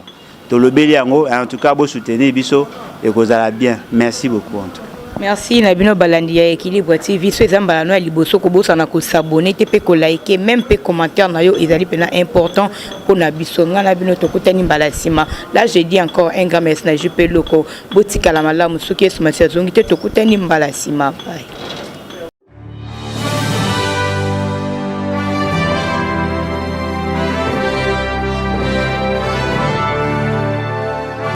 [SPEAKER 1] En tout cas, vous soutenez Bisso et vous allez bien. Merci beaucoup. En tout cas.
[SPEAKER 2] Merci Nabino Balandi ya Équilibre TV. So ezamba no liboso ko bosa na ko s'abonner te pe ko liker même pe commentaire na yo ezali pena important pour na biso ngana bino to kutani mbalasima. Là je dis encore un grand merci na JP Loko botika la malamu soki esuma сезонgi te to kutani mbalasima. Bye.